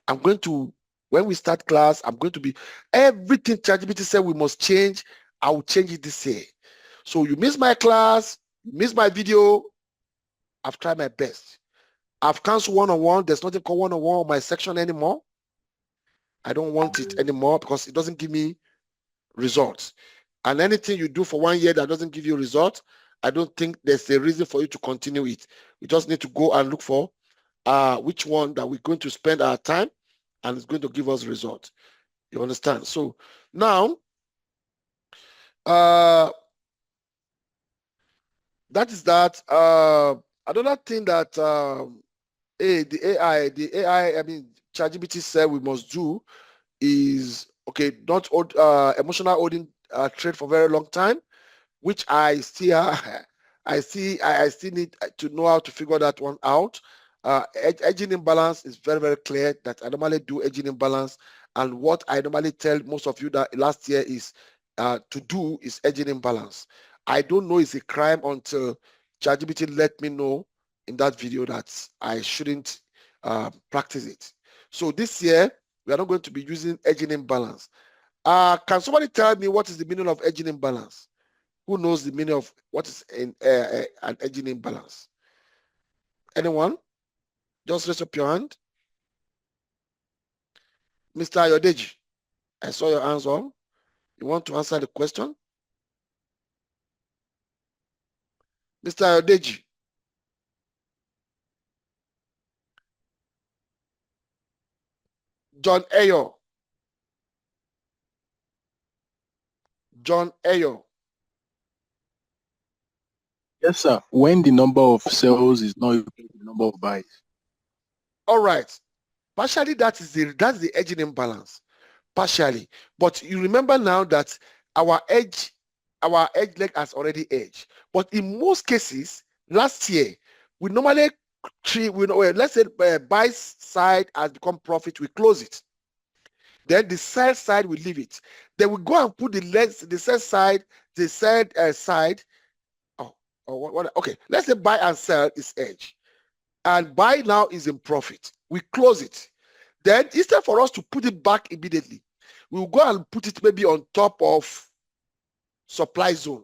I'm going to, when we start class, I'm going to be, everything ChatGPT said we must change, I will change it this year. So you miss my class, you miss my video, I've tried my best. I've canceled one-on-one. There's nothing called one-on-one on my section anymore. I don't want it anymore because it doesn't give me results. And anything you do for 1 year that doesn't give you results, I don't think there's a reason for you to continue it. We just need to go and look for which one that we're going to spend our time and it's going to give us results. You understand? So now, that is that. Another thing that the AI, I mean, ChatGPT said we must do is, okay, not emotional holding trade for a very long time, which I still I still need to know how to figure that one out. Edging imbalance is very, very clear that I normally do edging imbalance, and what I normally tell most of you that last year is to do is edging imbalance. I don't know it's a crime until ChatGPT let me know in that video that I shouldn't practice it. So this year we are not going to be using edging imbalance. Can somebody tell me what is the meaning of edging imbalance? Who knows the meaning of what is an edging imbalance? Anyone? Just raise up your hand. Mr. Ayodeji, I saw your hands on. You want to answer the question? Mr. Ayodeji. John Ayo. John Ayo. Yes, sir. When the number of sales is not equal to the number of buys. All right. Partially, that's the edging imbalance. Partially. But you remember now that our edge leg has already edged. But in most cases, last year, we normally let's say buy side has become profit, we close it. Then the sell side, we leave it. Then we go and put the sell side, side. Okay, let's say buy and sell is edge. And buy now is in profit. We close it. Then instead for us to put it back immediately, we will go and put it maybe on top of supply zone.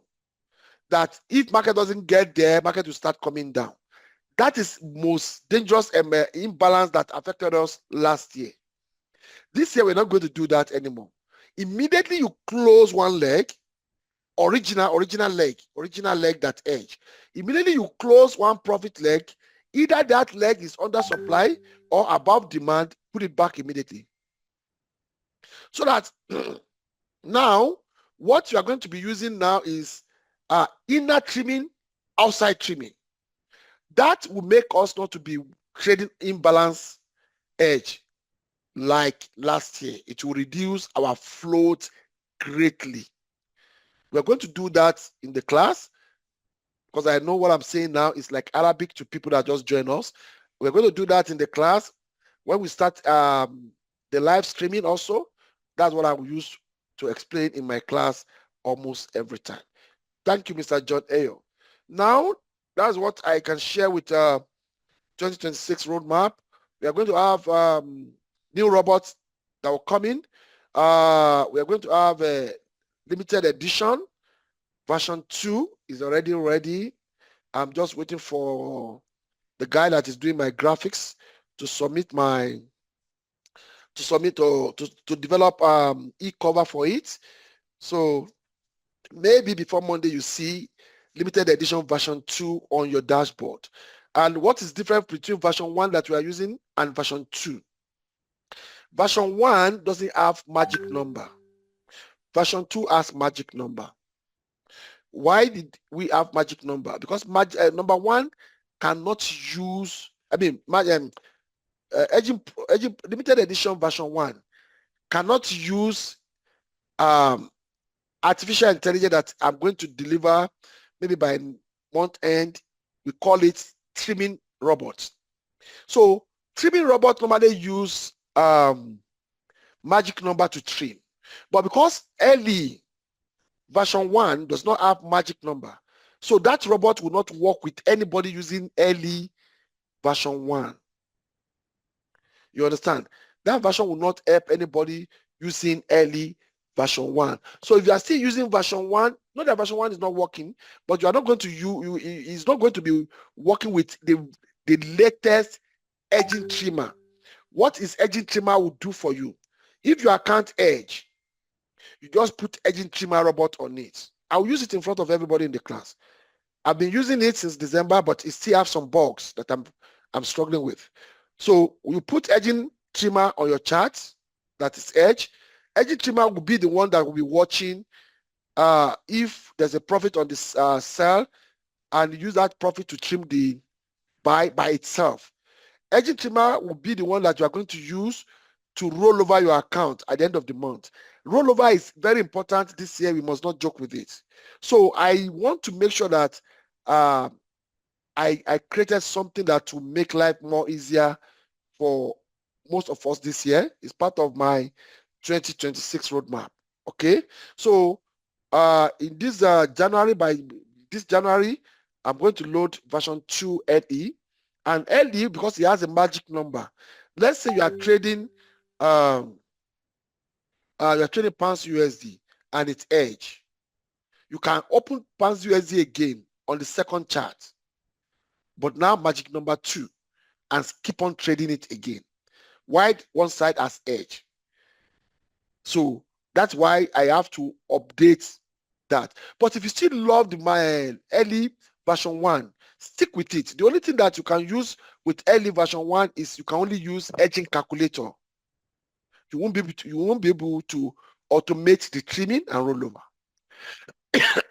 That if market doesn't get there, market will start coming down. That is most dangerous imbalance that affected us last year. This year, we're not going to do that anymore. Immediately you close one leg, original leg that edge. Immediately you close one profit leg, either that leg is under supply or above demand, put it back immediately. So that now, what you are going to be using now is inner trimming, outside trimming. That will make us not to be trading imbalance edge like last year. It will reduce our float greatly. We're going to do that in the class because I know what I'm saying now is like Arabic to people that just join us. We're going to do that in the class when we start the live streaming also. That's what I will use to explain in my class almost every time. Thank you, Mr. John Ayo. Now, that's what I can share with 2026 roadmap. We are going to have new robots that will come in. We are going to have a limited edition. Version 2 is already ready. I'm just waiting for the guy that is doing my graphics to submit to develop e-cover for it. So maybe before Monday you see limited edition version 2 on your dashboard. And what is different between version 1 that we are using and version 2? Version 1 doesn't have magic number. Version 2 has magic number. Why did we have magic number? Because number 1 cannot use, limited edition version 1 cannot use artificial intelligence that I'm going to deliver maybe by month end. We call it trimming robots. So trimming robots normally use magic number to trim. But because early version 1 does not have magic number, so that robot will not work with anybody using early version 1. You understand? That version will not help anybody using early version 1. So if you are still using version 1, not that version 1 is not working, but you are not going to it's not going to be working with the latest edging trimmer. What is edging trimmer will do for you? If your account edge, you just put edging trimmer robot on it. I'll use it in front of everybody in the class. I've been using it since December, but it still have some bugs that I'm struggling with. So you put edging trimmer on your chart, that is edge. Edging trimmer will be the one that will be watching if there's a profit on this sell, and use that profit to trim the buy by itself. Edging trimmer will be the one that you are going to use to roll over your account at the end of the month. Rollover is very important this year. We must not joke with it. So I want to make sure that I created something that will make life more easier for most of us this year. It's part of my 2026 roadmap. Okay, so in this January, by this January, I'm going to load version 2 LE, and LE, because it has a magic number. Let's say you are trading pounds USD and it's edge. You can open pounds USD again on the second chart, but now magic number 2, and keep on trading it again. Wide one side as edge. So that's why I have to update that. But if you still love my early version 1, stick with it. The only thing that you can use with early version 1 is you can only use edging calculator. You won't be able to automate the trimming and rollover.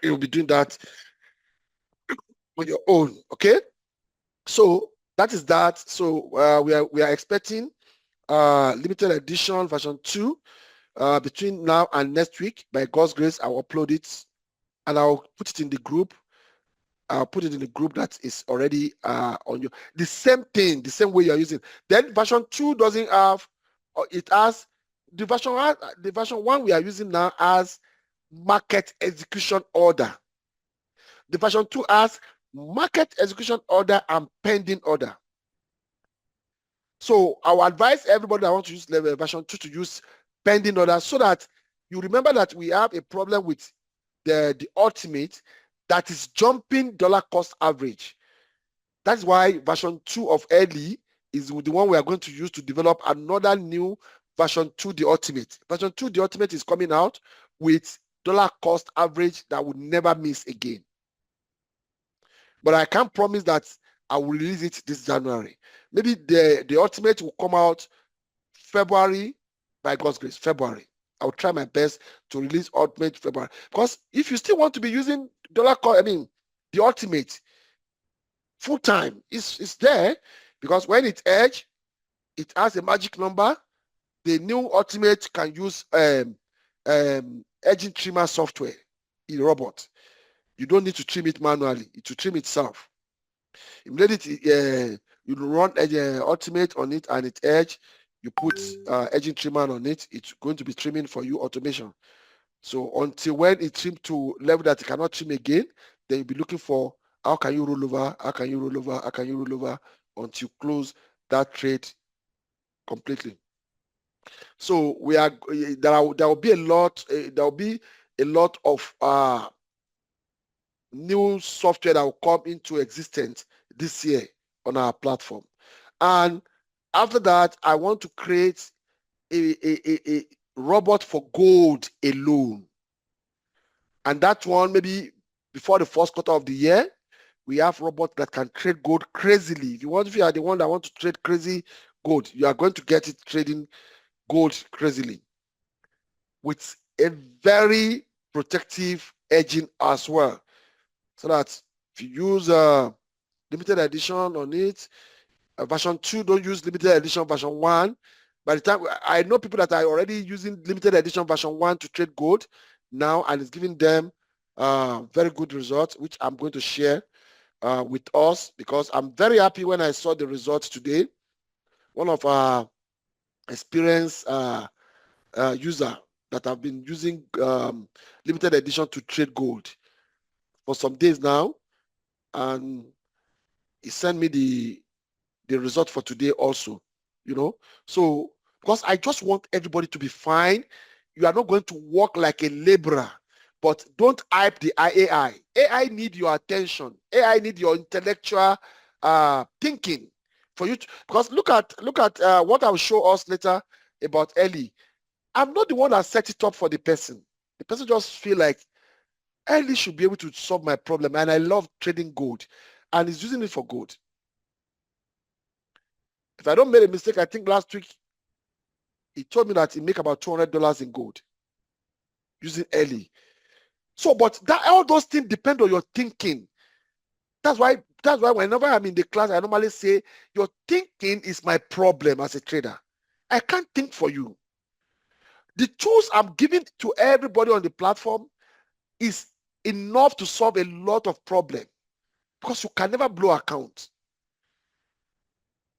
You'll be doing that on your own. Okay, so that is that. So we are expecting limited edition version 2 between now and next week. By God's grace, I'll upload it and I'll put it in the group. I'll put it in the group that is already on you. The same thing, the same way you're using. Then version 2 doesn't have, it has the version 1 we are using now as market execution order. The version 2 has market execution order and pending order. So I will advise everybody that wants to use version 2 to use pending order, so that you remember that we have a problem with the ultimate that is jumping dollar cost average. That's why version 2 of LE is the one we are going to use to develop another new version 2, the ultimate. Version 2, the ultimate, is coming out with dollar cost average that will never miss again. But I can't promise that I will release it this January. Maybe the ultimate will come out February, by God's grace, February. I will try my best to release ultimate February. Because if you still want to be using the ultimate full time, it's there, because when it's edge, it has a magic number. The new ultimate can use edging trimmer software in robot. You don't need to trim it manually. It will trim itself. Immediately, you run ultimate on it and it's edge. You put edging trimmer on it. It's going to be trimming for you, automation. So until when it trim to level that it cannot trim again, then you'll be looking for how can you roll over, how can you roll over, how can you roll over until you close that trade completely. So we are there will be a lot of new software that will come into existence this year on our platform. And after that, I want to create a robot for gold alone. And that one, maybe before the first quarter of the year, we have robots that can trade gold crazily. If you are the one that want to trade crazy gold, you are going to get it trading gold crazily with a very protective edging as well. So that if you use limited edition on it, version 2, don't use limited edition version 1. By the time I know people that are already using limited edition version 1 to trade gold now, and it's giving them very good results, which I'm going to share with us, because I'm very happy when I saw the results today. One of our experienced user that have been using limited edition to trade gold for some days now, and he sent me the result for today also, so because I just want everybody to be fine. You are not going to work like a laborer, but don't hype the AI need your attention. AI need your intellectual thinking for you to, because look at what I'll show us later about Ellie. I'm not the one that set it up for the person. The person just feel like Ellie should be able to solve my problem, and I love trading gold, and he's using it for gold. If I don't make a mistake, I think last week he told me that he make about $200 in gold using Ellie. So, but all those things depend on your thinking. That's why whenever I'm in the class, I normally say your thinking is my problem as a trader. I can't think for you. The tools I'm giving to everybody on the platform is enough to solve a lot of problems, because you can never blow account.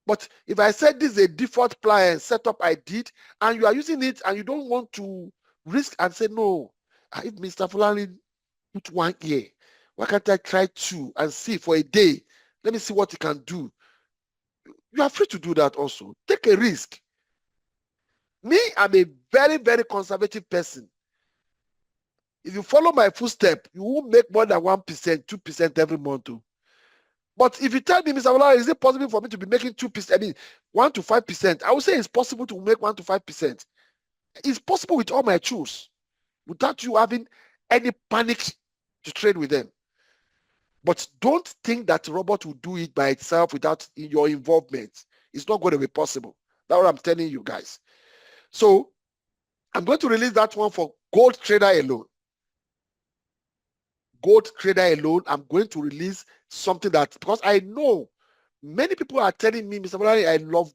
But if I said this is a default plan setup I did, and you are using it and you don't want to risk and say, no, if Mr. Fulani put 1 year, why can't I try 2 and see for a day? Let me see what he can do. You are free to do that also. Take a risk. Me, I'm a very, very conservative person. If you follow my footstep, you won't make more than 1%, 2% every month too. But if you tell me, Mr. Ola, is it possible for me to be making 2%, I mean 1 to 5%? I would say it's possible to make 1 to 5%. It's possible with all my tools, without you having any panic to trade with them. But don't think that robot will do it by itself without your involvement. It's not going to be possible. That's what I'm telling you guys. So I'm going to release that one for gold trader alone. Gold trader alone, I'm going to release something that, because I know many people are telling me, Mr. Bolani, I love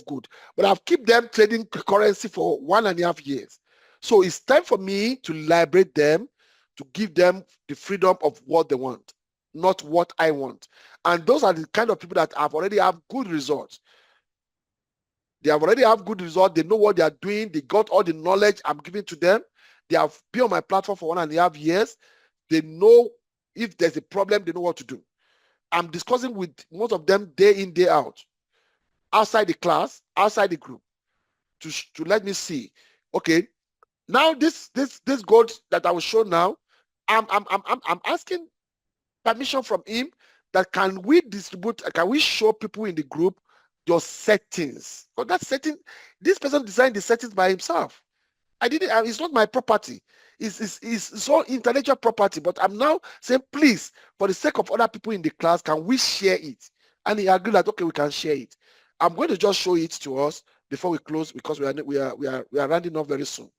gold, but I've kept them trading currency for 1.5 years. So it's time for me to liberate them, to give them the freedom of what they want, not what I want. And those are the kind of people that have already have good results. They have already have good results. They know what they are doing. They got all the knowledge I'm giving to them. They have been on my platform for 1.5 years. They know if there's a problem, they know what to do. I'm discussing with most of them day in, day out, outside the class, outside the group, to let me see. Okay, now this gold that I will show now, I'm asking permission from him that can we show people in the group your settings? Because that setting, this person designed the settings by himself. I didn't. It's not my property. It's all intellectual property. But I'm now saying, please, for the sake of other people in the class, can we share it? And he agreed that okay, we can share it. I'm going to just show it to us before we close, because we are rounding off very soon.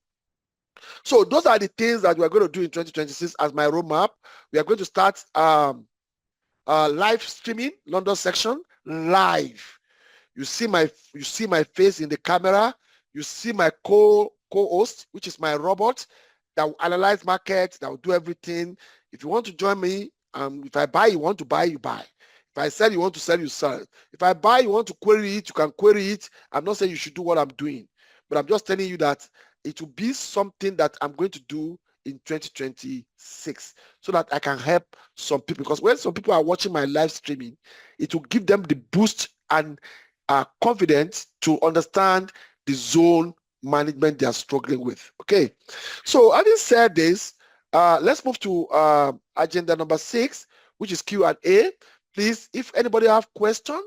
So those are the things that we are going to do in 2026 as my roadmap. We are going to start live streaming, London section live. You see my face in the camera. You see my co-host, which is my robot that will analyze markets, that will do everything. If you want to join me, if I buy, you want to buy, you buy. If I sell, you want to sell, you sell. If I buy, you want to query it, you can query it. I'm not saying you should do what I'm doing, but I'm just telling you that it will be something that I'm going to do in 2026 so that I can help some people. Because when some people are watching my live streaming, it will give them the boost and confidence to understand the zone management they are struggling with. Okay, so having said this, let's move to agenda number 6, which is Q&A. Please, if anybody have question,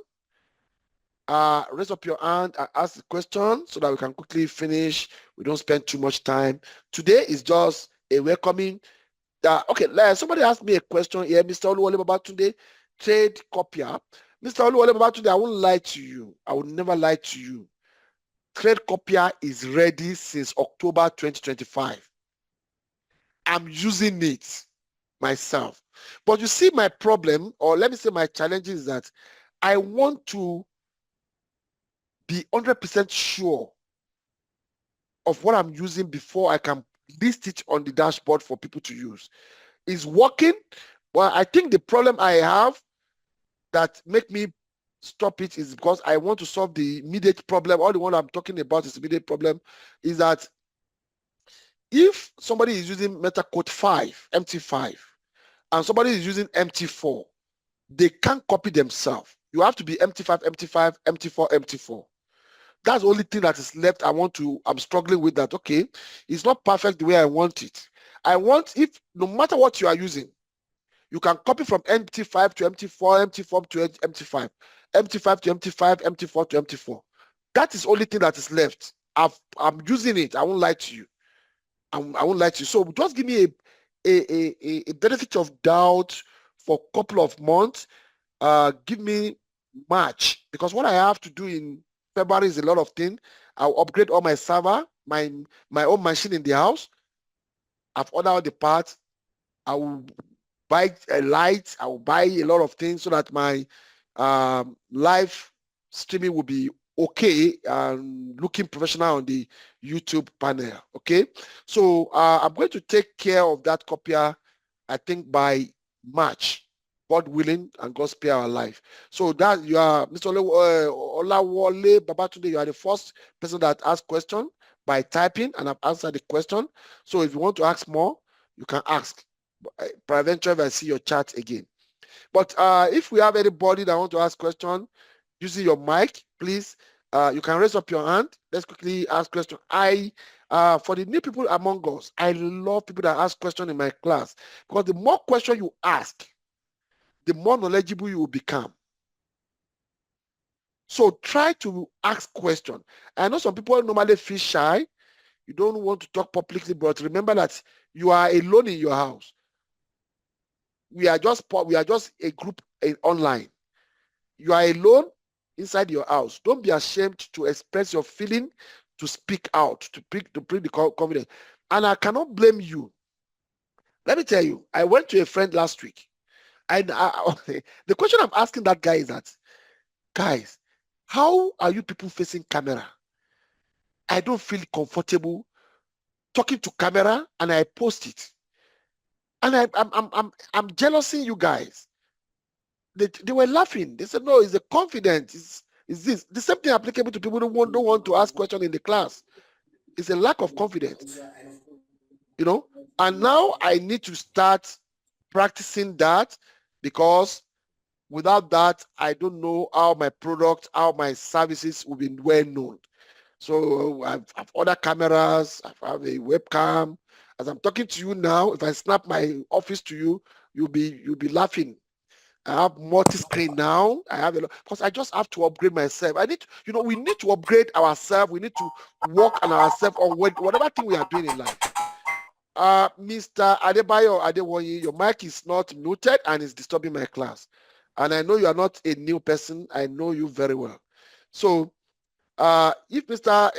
raise up your hand and ask the question so that we can quickly finish. We don't spend too much time. Today is just a welcoming. Okay, somebody asked me a question here, Mr. Oluwole Babatunde, trade copier. Mr. Oluwole Babatunde, I won't lie to you. I will never lie to you. Trade copier is ready since October 2025. I'm using it myself. But you see, my problem, or let me say my challenge, is that I want to be 100% sure of what I'm using before I can list it on the dashboard for people to use. It's working, but I think the problem I have that make me stop it is because I want to solve the immediate problem. All the one I'm talking about is immediate problem is that if somebody is using MetaCode 5, MT5, and somebody is using MT4, they can't copy themselves. You have to be MT5, MT5, MT4, MT4. That's the only thing that is left. I'm struggling with that. Okay, it's not perfect the way I want it. I want, if no matter what you are using, you can copy from MT5 to MT4, MT4 to MT5, MT5 to MT5, MT4 to MT4. That is the only thing that is left. I'm using it. I won't lie to you. I won't lie to you. So just give me a benefit of doubt for a couple of months. Give me March, because what I have to do in February is a lot of things. I'll upgrade all my server, my own machine in the house. I've ordered all the parts. I will buy a light. I will buy a lot of things so that my live streaming will be okay and looking professional on the YouTube panel. Okay, so I'm going to take care of that copier, I think by March, God willing, and God spare our life. So that you are Mr. Olawole Babatunde, you are the first person that asked question by typing, and I've answered the question. So if you want to ask more, you can ask. Peradventure, if I see your chat again. But if we have anybody that want to ask question using your mic, please, you can raise up your hand. Let's quickly ask question. For the new people among us, I love people that ask question in my class, because the more question you ask, the more knowledgeable you will become. So try to ask question. I know some people normally feel shy. You don't want to talk publicly, but remember that you are alone in your house. We are just a group online. You are alone inside your house. Don't be ashamed to express your feeling, to speak out, to bring the confidence. And I cannot blame you. Let me tell you, I went to a friend last week, and the question I'm asking that guy is that, guys, how are you people facing camera? I don't feel comfortable talking to camera, and I post it. And I'm jealousing you guys. They were laughing. They said, no, it's the confidence. Is this the same thing applicable to people who don't want to ask questions in the class? It's a lack of confidence, you know. And now I need to start practicing that, because without that, I don't know how my product, how my services will be well known. So I've ordered cameras, I have a webcam. As I'm talking to you now, if I snap my office to you, you'll be laughing. I have multi-screen now. I have a lot, because I just have to upgrade myself. I need to, we need to upgrade ourselves. We need to work on ourselves on whatever thing we are doing in life. Mr. Adebayo Adewoyi, your mic is not muted and it's disturbing my class. And I know you are not a new person. I know you very well. So if Mr.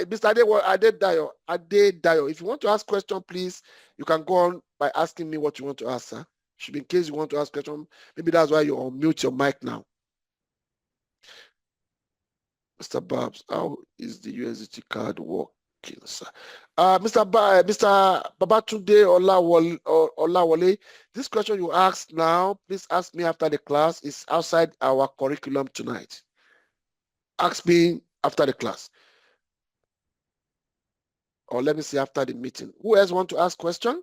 Adedayo, if you want to ask question, please, you can go on by asking me what you want to ask, sir. Should be in case you want to ask question. Maybe that's why you unmute your mic now. Mr. Babs, how is the USDT card working, sir? Mr. Babatunde Olawole, this question you asked now, please ask me after the class. It's outside our curriculum tonight. Ask me after the class. Or let me see after the meeting. Who else want to ask question?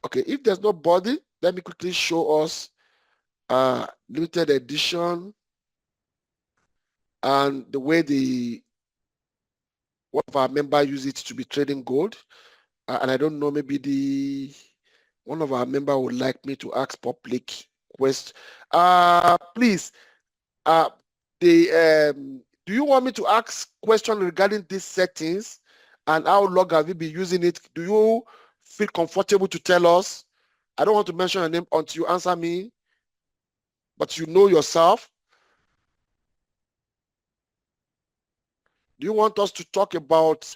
Okay, if there's nobody, let me quickly show us limited edition and the way one of our members use it to be trading gold. And I don't know, maybe one of our members would like me to ask public question. Please, do you want me to ask question regarding these settings and how long have you been using it? Do you feel comfortable to tell us? I don't want to mention your name until you answer me, but you know yourself. Do you want us to talk about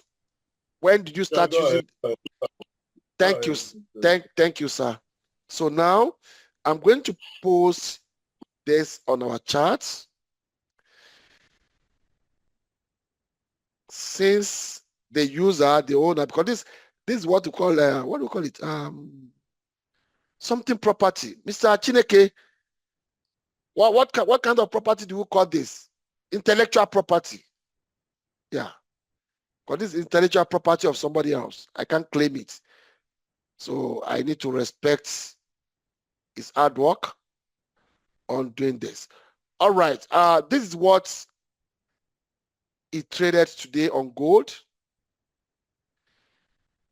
when did you start using? Thank you. Thank you, sir. So now I'm going to post this on our charts. Since the user, the owner, because this is what we call what do we call it? Something property. Mr. Chineke, what kind of property do you call this? Intellectual property. Yeah. Because this is intellectual property of somebody else. I can't claim it. So I need to respect his hard work on doing this. All right. This is what he traded today on gold.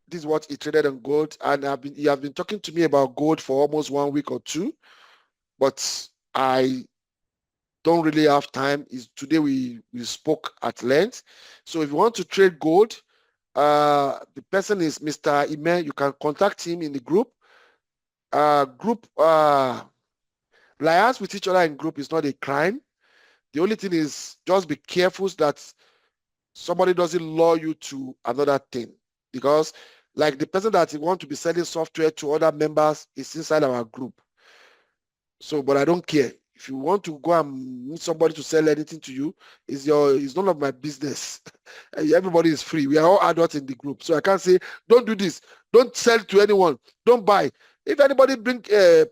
This is what he traded on gold, and he have been talking to me about gold for almost 1 week or two, but I don't really have time. Today we spoke at length. So if you want to trade gold, the person is Mr. Ime. You can contact him in the group. Liars with each other in group is not a crime. The only thing is just be careful that somebody doesn't lure you to another thing, because like the person that you want to be selling software to other members is inside our group. So, but I don't care. If you want to go and meet somebody to sell anything to you, it's none of my business. Everybody is free. We are all adults in the group. So I can't say, don't do this. Don't sell to anyone. Don't buy. If anybody bring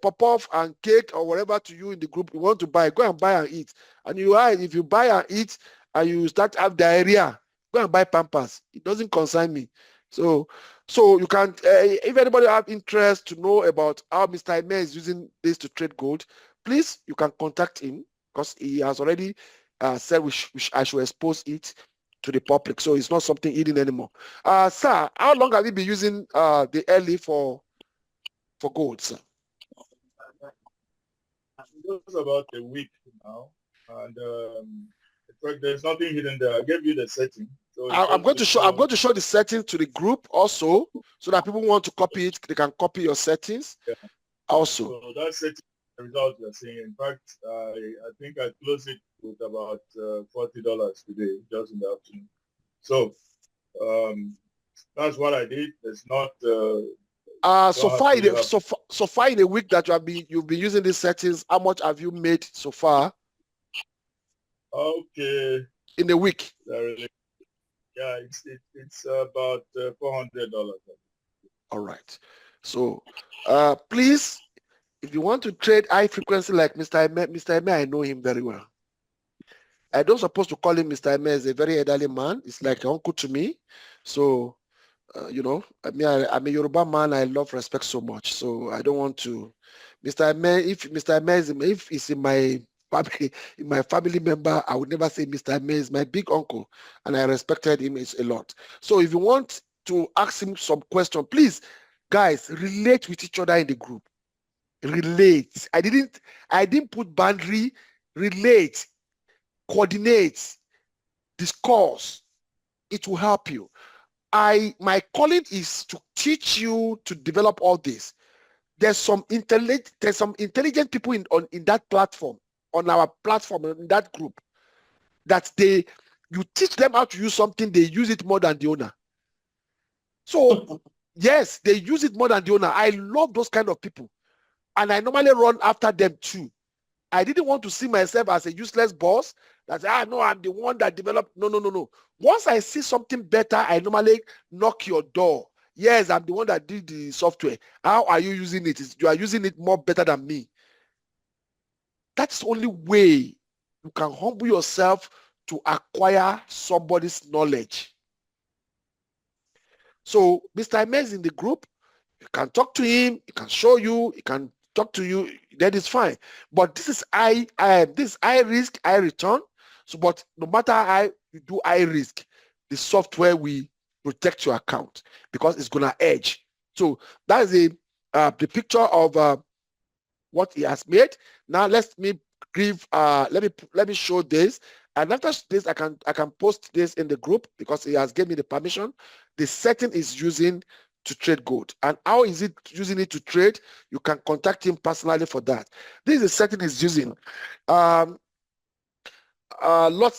pop-off and cake or whatever to you in the group, you want to buy, go and buy and eat. And if you buy and eat and you start to have diarrhea, go and buy Pampers. It doesn't concern me. So you can, if anybody have interest to know about how Mr. Ime is using this to trade gold, please, you can contact him, because he has already said I should expose it to the public. So it's not something hidden anymore. Sir, how long have you been using the early for gold, sir? Just about a week now, and there's nothing hidden there. I gave you the setting. So I'm going to show the settings to the group also, so that people who want to copy it, they can copy your settings. Yeah. Also. So that setting, the result you're seeing. In fact, I think I closed it with about $40 today, just in the afternoon. So that's what I did. It's not. So far in a week that you've been using these settings, how much have you made so far? Okay. In a week. Yeah, it's about $400. All right. So please, if you want to trade high frequency like Mr. Ime, I know him very well. I don't supposed to call him Mr. Ime. He's a very elderly man. It's like an uncle to me. So you know, I'm a Yoruba man. I love respect so much. So I don't want to, Mr. Ime, if Mr. Ime if he's in my family member, I would never say Mr. Ime is my big uncle, and I respected him a lot. So if you want to ask him some question, please, guys, relate with each other in the group. Relate. I didn't put boundary. Relate, coordinate, discuss. It will help you. My calling is to teach you to develop all this. There's some intelligent people in that platform, on our platform, in that group, that you teach them how to use something, they use it more than the owner. So yes, they use it more than the owner. I love those kind of people, and I normally run after them too. I didn't want to see myself as a useless boss that no, I'm the one that developed. No. Once I see something better, I normally knock your door. Yes, I'm the one that did the software. How are you using it? You are using it more better than me. That's the only way you can humble yourself to acquire somebody's knowledge. So Mr. Ahmed is in the group. You can talk to him. He can show you. He can talk to you. That is fine. But this is high risk, high return. So, but no matter how you do high risk, the software will protect your account because it's gonna edge. So that is the picture of what he has made. Now let me show this. And after this, I can post this in the group because he has given me the permission. The setting is using to trade gold. And how is it using it to trade? You can contact him personally for that. This is the setting he's using. Lot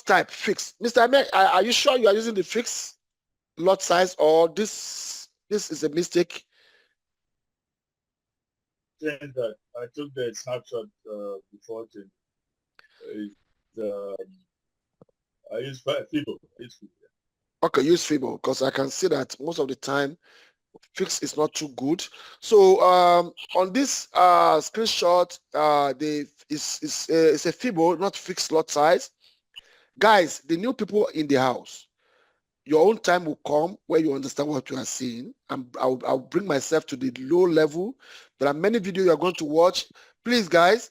type fixed. Mr. Ahmed, are you sure you are using the fixed lot size, or this is a mistake? Change that. I took the snapshot before to I use FIBO. Okay, use FIBO because I can see that most of the time fix is not too good. So on this screenshot, it's a FIBO, not fixed lot size. Guys, the new people in the house, your own time will come where you understand what you are seeing. I'll bring myself to the low level. There are many videos you are going to watch. Please, guys,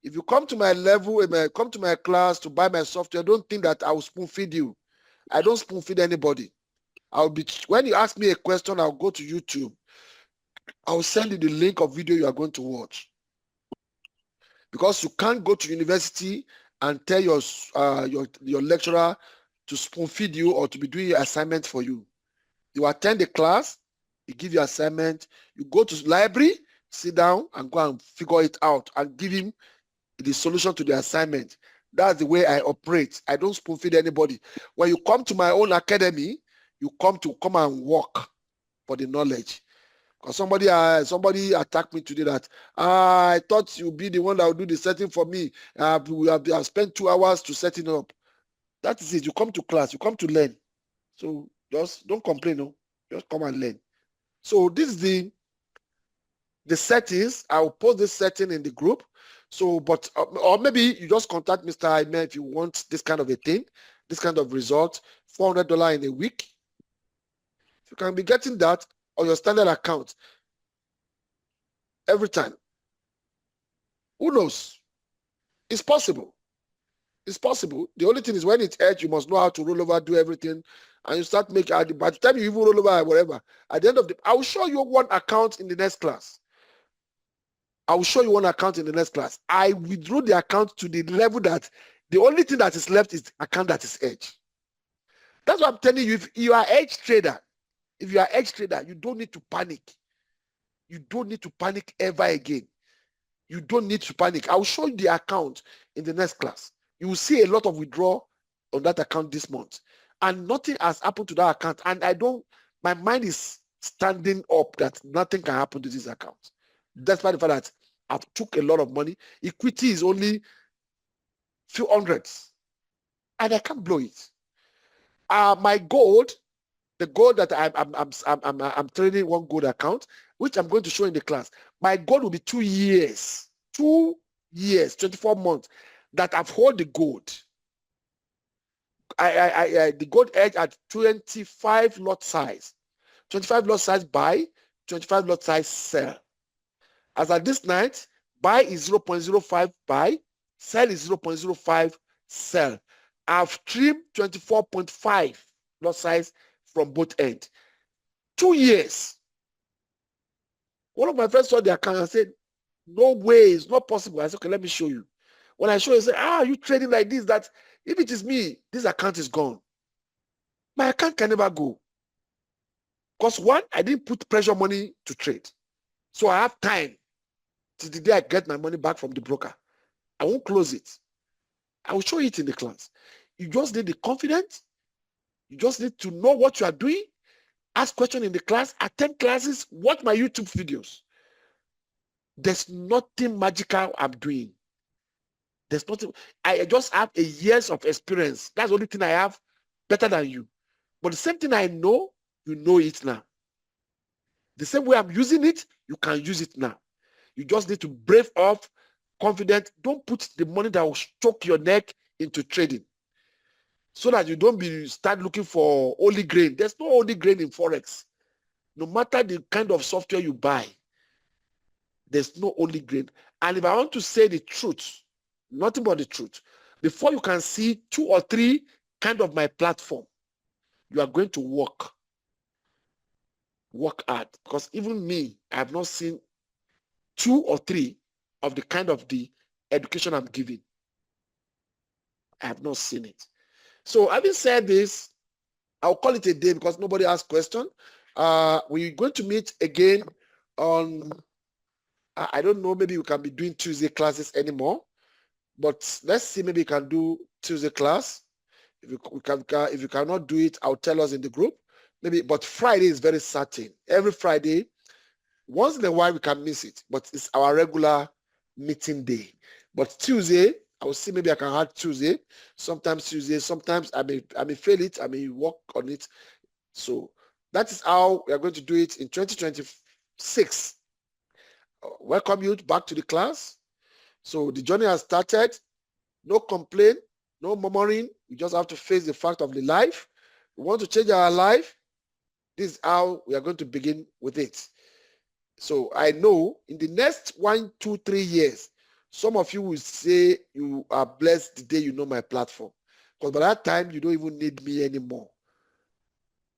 if you come to my level, come to my class to buy my software, don't think that I will spoon feed you. I don't spoon feed anybody. When you ask me a question, I'll go to YouTube. I'll send you the link of video you are going to watch. Because you can't go to university and tell your lecturer to spoon feed you or to be doing your assignment for you. You attend the class, he give you assignment, you go to the library, sit down and go and figure it out and give him the solution to the assignment. That's the way I operate. I don't spoon feed anybody. When you come to my own academy, you come and work for the knowledge. Because somebody attacked me today that I thought you'd be the one that would do the setting for me. We have spent 2 hours to set it up. That is it. You come to class, you come to learn. So just don't complain, no. Just come and learn. So this is the settings. I will post this setting in the group. So, but or maybe you just contact Mr. Ahmed if you want this kind of a thing, this kind of result, $400 in a week. You can be getting that on your standard account every time. Who knows? It's possible. It's possible. The only thing is when it's edge, you must know how to roll over, do everything, and you start making. By the time you even roll over, whatever, at the end of the, I will show you one account in the next class. I will show you one account in the next class. I withdrew the account to the level that the only thing that is left is the account that is edge. That's what I'm telling you. If you are edge trader, you don't need to panic. You don't need to panic ever again. You don't need to panic. I will show you the account in the next class. You will see a lot of withdrawal on that account this month. And nothing has happened to that account. And my mind is standing up that nothing can happen to this account. Despite the fact that I've took a lot of money. Equity is only few hundreds. And I can't blow it. My gold, the gold that I'm trading one gold account, which I'm going to show in the class. My gold will be 2 years. 2 years, 24 months that I've held the gold. The gold edge at 25 lot size. 25 lot size buy, 25 lot size sell. As at this night, buy is 0.05 buy, sell is 0.05 sell. I've trimmed 24.5 lot size from both ends. 2 years. One of my friends saw the account and said, no way, it's not possible. I said, okay, let me show you. When I show you, say, you trading like this, that if it is me, this account is gone. My account can never go. Because one, I didn't put pressure money to trade. So I have time till the day I get my money back from the broker. I won't close it. I will show it in the class. You just need the confidence. You just need to know what you are doing. Ask questions in the class, attend classes, watch my YouTube videos. There's nothing magical I'm doing. There's nothing. I just have a years of experience. That's the only thing I have better than you. But the same thing I know, you know it now. The same way I'm using it, you can use it now. You just need to brave off, confident. Don't put the money that will choke your neck into trading. So that you don't start looking for holy grain. There's no holy grain in Forex. No matter the kind of software you buy, there's no holy grail. And if I want to say the truth, nothing but the truth, before you can see 2 or 3 kind of my platform, you are going to work hard. Because even me, I have not seen 2 or 3 of the kind of the education I'm giving. I have not seen it. So having said this, I'll call it a day because nobody asked question. We're going to meet again on, I don't know, maybe we can be doing Tuesday classes anymore. But let's see, maybe we can do Tuesday class. If you cannot do it, I'll tell us in the group. Maybe, but Friday is very certain. Every Friday, once in a while we can miss it, but it's our regular meeting day. But Tuesday, I will see, maybe I can add Tuesday. Sometimes Tuesday, sometimes I may fail it, I may work on it. So that is how we are going to do it in 2026. Welcome you back to the class. So the journey has started. No complaint, no murmuring. We just have to face the fact of the life. We want to change our life. This is how we are going to begin with it. So I know in the next 1, 2, 3 years, some of you will say you are blessed the day you know my platform. Because by that time, you don't even need me anymore.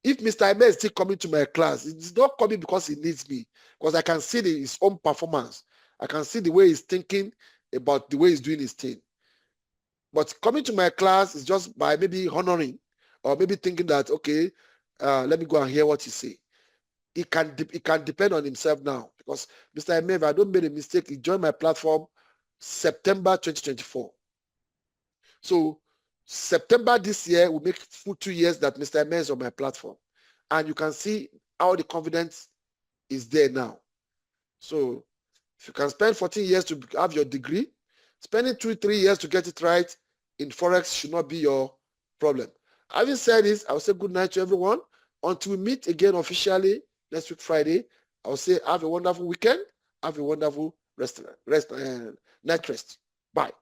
If Mr. Ime is still coming to my class, it's not coming because he needs me. Because I can see his own performance. I can see the way he's thinking about the way he's doing his thing. But coming to my class is just by maybe honoring or maybe thinking that, okay, let me go and hear what he say. He can depend on himself now because Mr. Ime, if I don't make a mistake, he joined my platform September 2024. So September this year will make full 2 years that Mr. Ime is on my platform. And you can see how the confidence is there now. So if you can spend 14 years to have your degree, spending 2, 3 years to get it right in Forex should not be your problem. Having said this, I will say good night to everyone. Until we meet again officially next week, Friday, I will say have a wonderful weekend. Have a wonderful night rest. Bye.